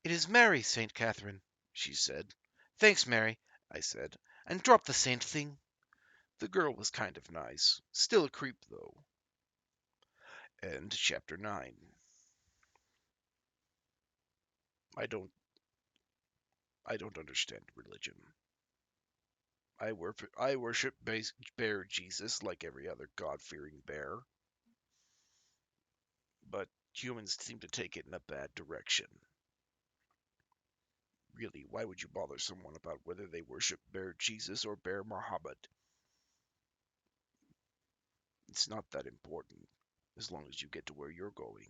Speaker 2: It is Mary, Saint Catherine,
Speaker 1: She said.
Speaker 2: Thanks, Mary, I said. And drop the saint thing.
Speaker 1: The girl was kind of nice. Still a creep, though. End chapter 9. I don't I don't understand religion. I worship bear Jesus like every other God-fearing bear, but humans seem to take it in a bad direction. Really, why would you bother someone about whether they worship bear Jesus or bear Muhammad? It's not that important, as long as you get to where you're going.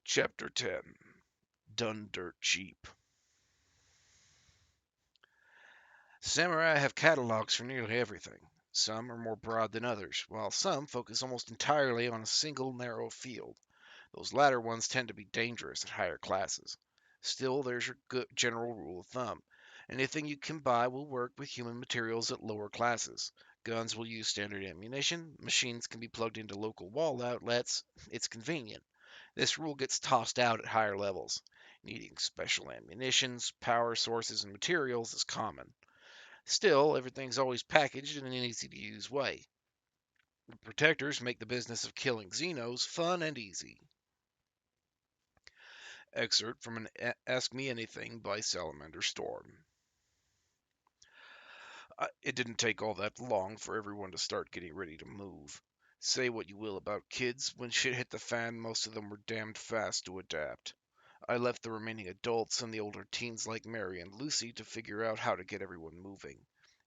Speaker 1: Chapter 10. Done dirt cheap. Samurai have catalogs for nearly everything. Some are more broad than others, while some focus almost entirely on a single narrow field. Those latter ones tend to be dangerous at higher classes. Still, there's your good general rule of thumb. Anything you can buy will work with human materials at lower classes. Guns will use standard ammunition, machines can be plugged into local wall outlets. It's convenient. This rule gets tossed out at higher levels. Needing special ammunitions, power sources, and materials is common. Still, everything's always packaged in an easy-to-use way. The protectors make the business of killing Xenos fun and easy. Excerpt from an Ask Me Anything by Salamander Storm. It didn't take all that long for everyone to start getting ready to move. Say what you will about kids, when shit hit the fan, most of them were damned fast to adapt. I left the remaining adults and the older teens like Mary and Lucy to figure out how to get everyone moving.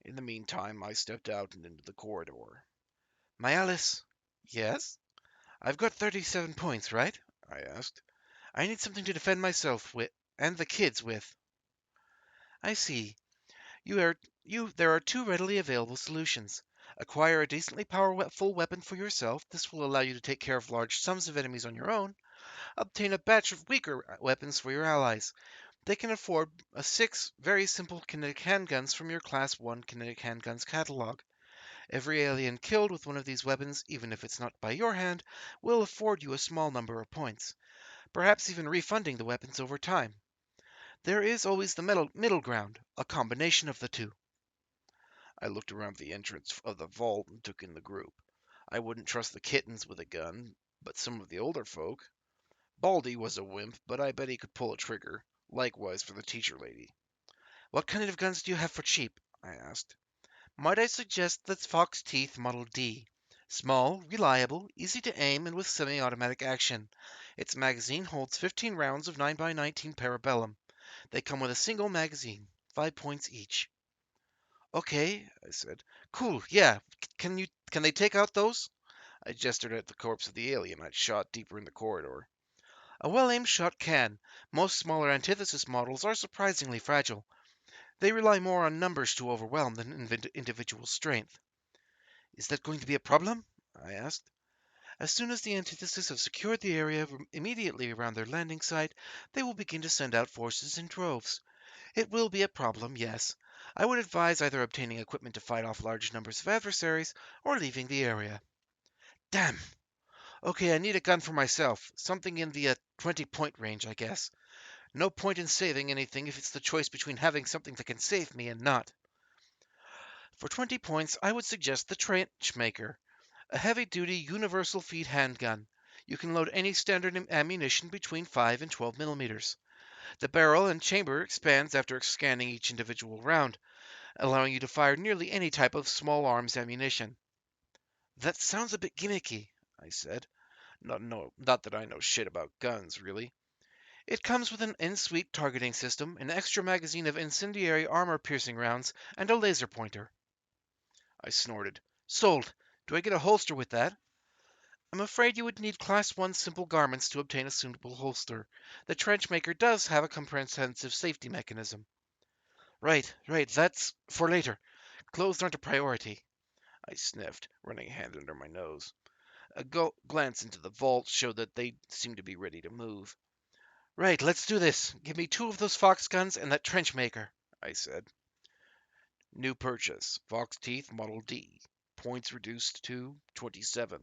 Speaker 1: In the meantime, I stepped out and into the corridor.
Speaker 2: My Alice. Yes? I've got 37 points, right?
Speaker 1: I asked.
Speaker 2: I need something to defend myself with, and the kids with. I see. There are 2 readily available solutions. Acquire a decently powerful weapon for yourself. This will allow you to take care of large sums of enemies on your own. Obtain a batch of weaker weapons for your allies. They can afford 6 very simple kinetic handguns from your Class 1 kinetic handguns catalog. Every alien killed with one of these weapons, even if it's not by your hand, will afford you a small number of points, perhaps even refunding the weapons over time. There is always the middle ground, a combination of the two.
Speaker 1: I looked around the entrance of the vault and took in the group. I wouldn't trust the kittens with a gun, but some of the older folk. Baldy was a wimp, but I bet he could pull a trigger. Likewise for the teacher lady.
Speaker 2: What kind of guns do you have for cheap? I asked. Might I suggest the Fox Teeth Model D? Small, reliable, easy to aim, and with semi-automatic action. Its magazine holds 15 rounds of 9x19 parabellum. They come with a single magazine, 5 points each. Okay, I said. Cool, yeah. Can they take out those?
Speaker 1: I gestured at the corpse of the alien I'd shot deeper in the corridor.
Speaker 2: A well-aimed shot can. Most smaller antithesis models are surprisingly fragile. They rely more on numbers to overwhelm than individual strength. Is that going to be a problem? I asked. As soon as the antithesis have secured the area immediately around their landing site, they will begin to send out forces in droves. It will be a problem, yes. I would advise either obtaining equipment to fight off large numbers of adversaries or leaving the area. Damn. Okay, I need a gun for myself. Something in the 20-point range, I guess. No point in saving anything if it's the choice between having something that can save me and not. For 20 points, I would suggest the Trenchmaker, a heavy-duty universal feed handgun. You can load any standard ammunition between 5 and 12 millimeters. The barrel and chamber expands after scanning each individual round, allowing you to fire nearly any type of small arms ammunition. That sounds a bit gimmicky, I said. Not that I know shit about guns, really. It comes with an in-suite targeting system, an extra magazine of incendiary armor-piercing rounds, and a laser pointer. I snorted. Sold. Do I get a holster with that? I'm afraid you would need Class 1 simple garments to obtain a suitable holster. The Trenchmaker does have a comprehensive safety mechanism. Right, that's for later. Clothes aren't a priority. I sniffed, running a hand under my nose. A glance into the vault showed that they seemed to be ready to move. Right, let's do this. Give me 2 of those fox guns and that Trenchmaker, I said. New purchase. Fox teeth Model D. Points reduced to 27.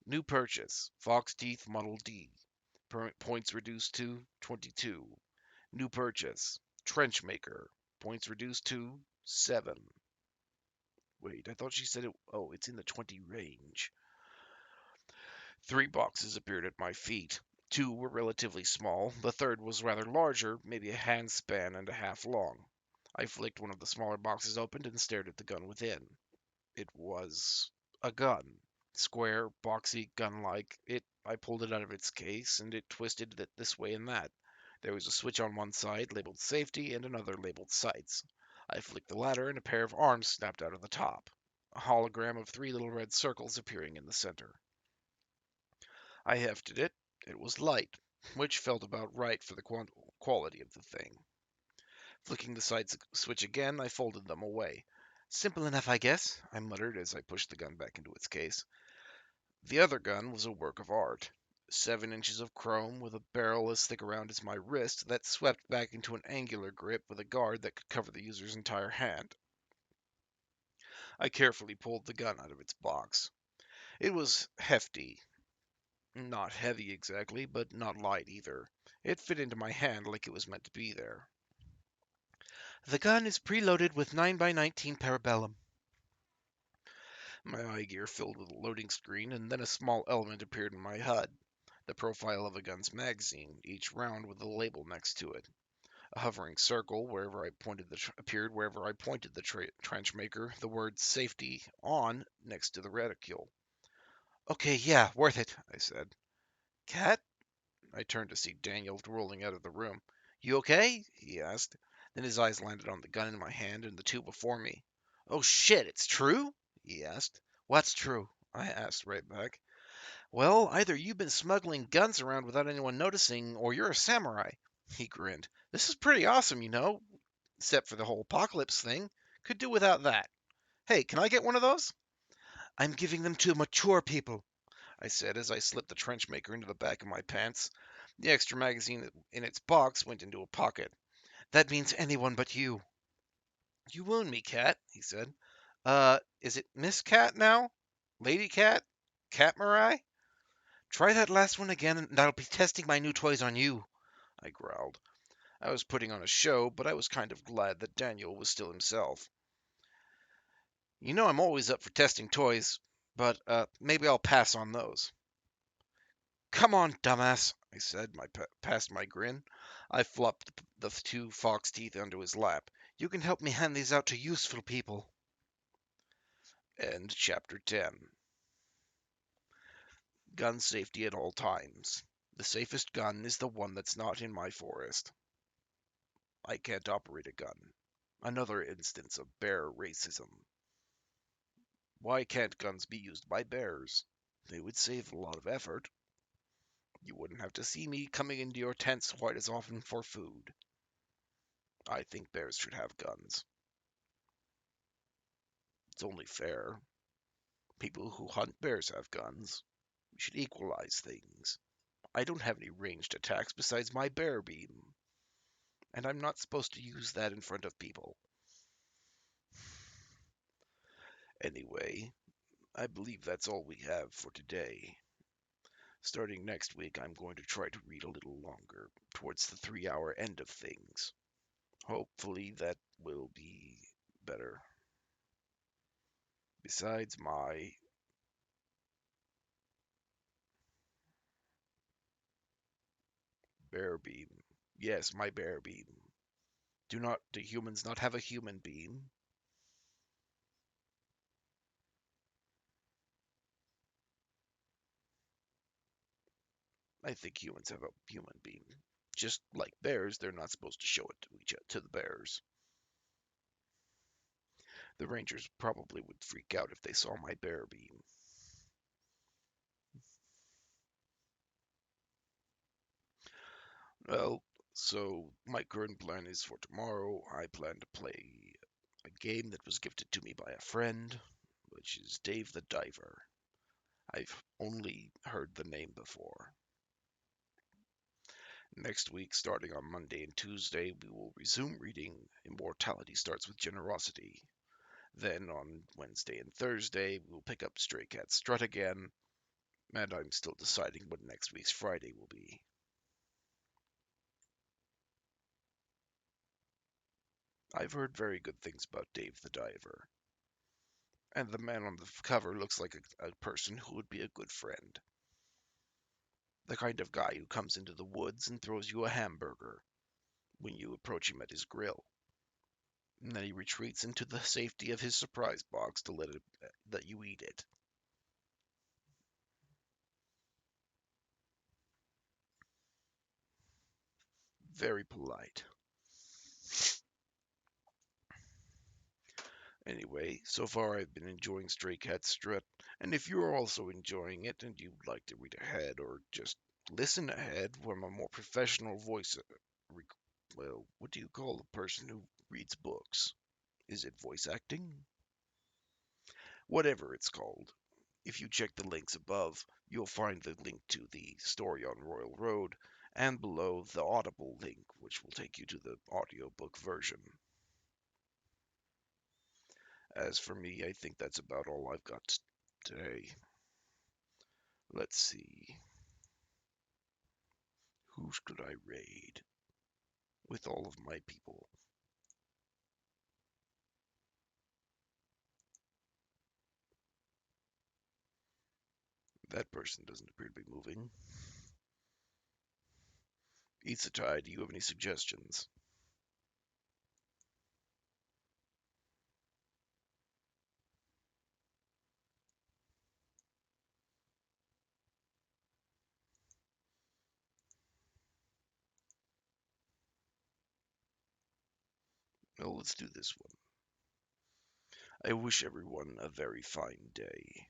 Speaker 2: New purchase. Fox teeth Model D. Points reduced to 22. New purchase. Trenchmaker. Points reduced to 7. Wait, I thought she said it. Oh, it's in the 20 range. 3 boxes appeared at my feet. 2 were relatively small. The third was rather larger, maybe a handspan and a half long. I flicked one of the smaller boxes open and stared at the gun within. It was a gun. Square, boxy, gun-like. I pulled it out of its case, and it twisted it this way and that. There was a switch on one side labeled safety and another labeled sights. I flicked the latter, and a pair of arms snapped out of the top. A hologram of 3 little red circles appearing in the center. I hefted it. It was light, which felt about right for the quality of the thing. Flicking the side switch again, I folded them away. Simple enough, I guess, I muttered as I pushed the gun back into its case. The other gun was a work of art. 7 inches of chrome with a barrel as thick around as my wrist that swept back into an angular grip with a guard that could cover the user's entire hand. I carefully pulled the gun out of its box. It was hefty. Not heavy exactly, but not light either. It fit into my hand like it was meant to be there. The gun is preloaded with 9x19 parabellum. My eye gear filled with a loading screen, and then a small element appeared in my HUD. The profile of a gun's magazine, each round with a label next to it. A hovering circle appeared wherever I pointed the trenchmaker, the word safety on next to the reticule. Okay, yeah, worth it, I said. Cat? I turned to see Daniel rolling out of the room. You okay? He asked. Then his eyes landed on the gun in my hand and the 2 before me. Oh shit, it's true? He asked. What's true? I asked right back. Well, either you've been smuggling guns around without anyone noticing, or you're a samurai. He grinned. This is pretty awesome, except for the whole apocalypse thing. Could do without that. Hey, can I get one of those? I'm giving them to mature people, I said as I slipped the trenchmaker into the back of my pants. The extra magazine in its box went into a pocket. That means anyone but you. You wound me, Cat, he said. Is it Miss Cat now? Lady Cat? Cat Marai? Try that last one again, and I'll be testing my new toys on you, I growled. I was putting on a show, but I was kind of glad that Daniel was still himself. You know I'm always up for testing toys, but maybe I'll pass on those. Come on, dumbass, I said, past my grin. I flopped the 2 fox teeth onto his lap. You can help me hand these out to useful people. End chapter 10. Gun safety at all times. The safest gun is the one that's not in my forest. I can't operate a gun. Another instance of bear racism. Why can't guns be used by bears? They would save a lot of effort. You wouldn't have to see me coming into your tents quite as often for food. I think bears should have guns. It's only fair. People who hunt bears have guns. We should equalize things. I don't have any ranged attacks besides my bear beam. And I'm not supposed to use that in front of people.
Speaker 1: Anyway, I believe that's all we have for today. Starting next week, I'm going to try to read a little longer, towards the 3 hour end of things. Hopefully, that will be better. Besides my bear beam. Yes, my bear beam. Do humans not have a human beam? I think humans have a human beam. Just like bears, they're not supposed to show it to the bears. The rangers probably would freak out if they saw my bear beam. Well, so my current plan is for tomorrow. I plan to play a game that was gifted to me by a friend, which is Dave the Diver. I've only heard the name before. Next week, starting on Monday and Tuesday, we will resume reading Immortality Starts with Generosity. Then on Wednesday and Thursday, we will pick up Stray Cat Strut again, and I'm still deciding what next week's Friday will be. I've heard very good things about Dave the Diver, and the man on the cover looks like a person who would be a good friend. The kind of guy who comes into the woods and throws you a hamburger when you approach him at his grill. And then he retreats into the safety of his surprise box to let you eat it. Very polite. Anyway, so far I've been enjoying Stray Cat Strut, and if you're also enjoying it and you'd like to read ahead or just listen ahead from a more professional voice, well, what do you call the person who reads books? Is it voice acting? Whatever it's called. If you check the links above, you'll find the link to the story on Royal Road, and below the Audible link, which will take you to the audiobook version. As for me, I think that's about all I've got today. Let's see. Who could I raid with all of my people? That person doesn't appear to be moving. Itsutai, do you have any suggestions? Well, let's do this one. I wish everyone a very fine day.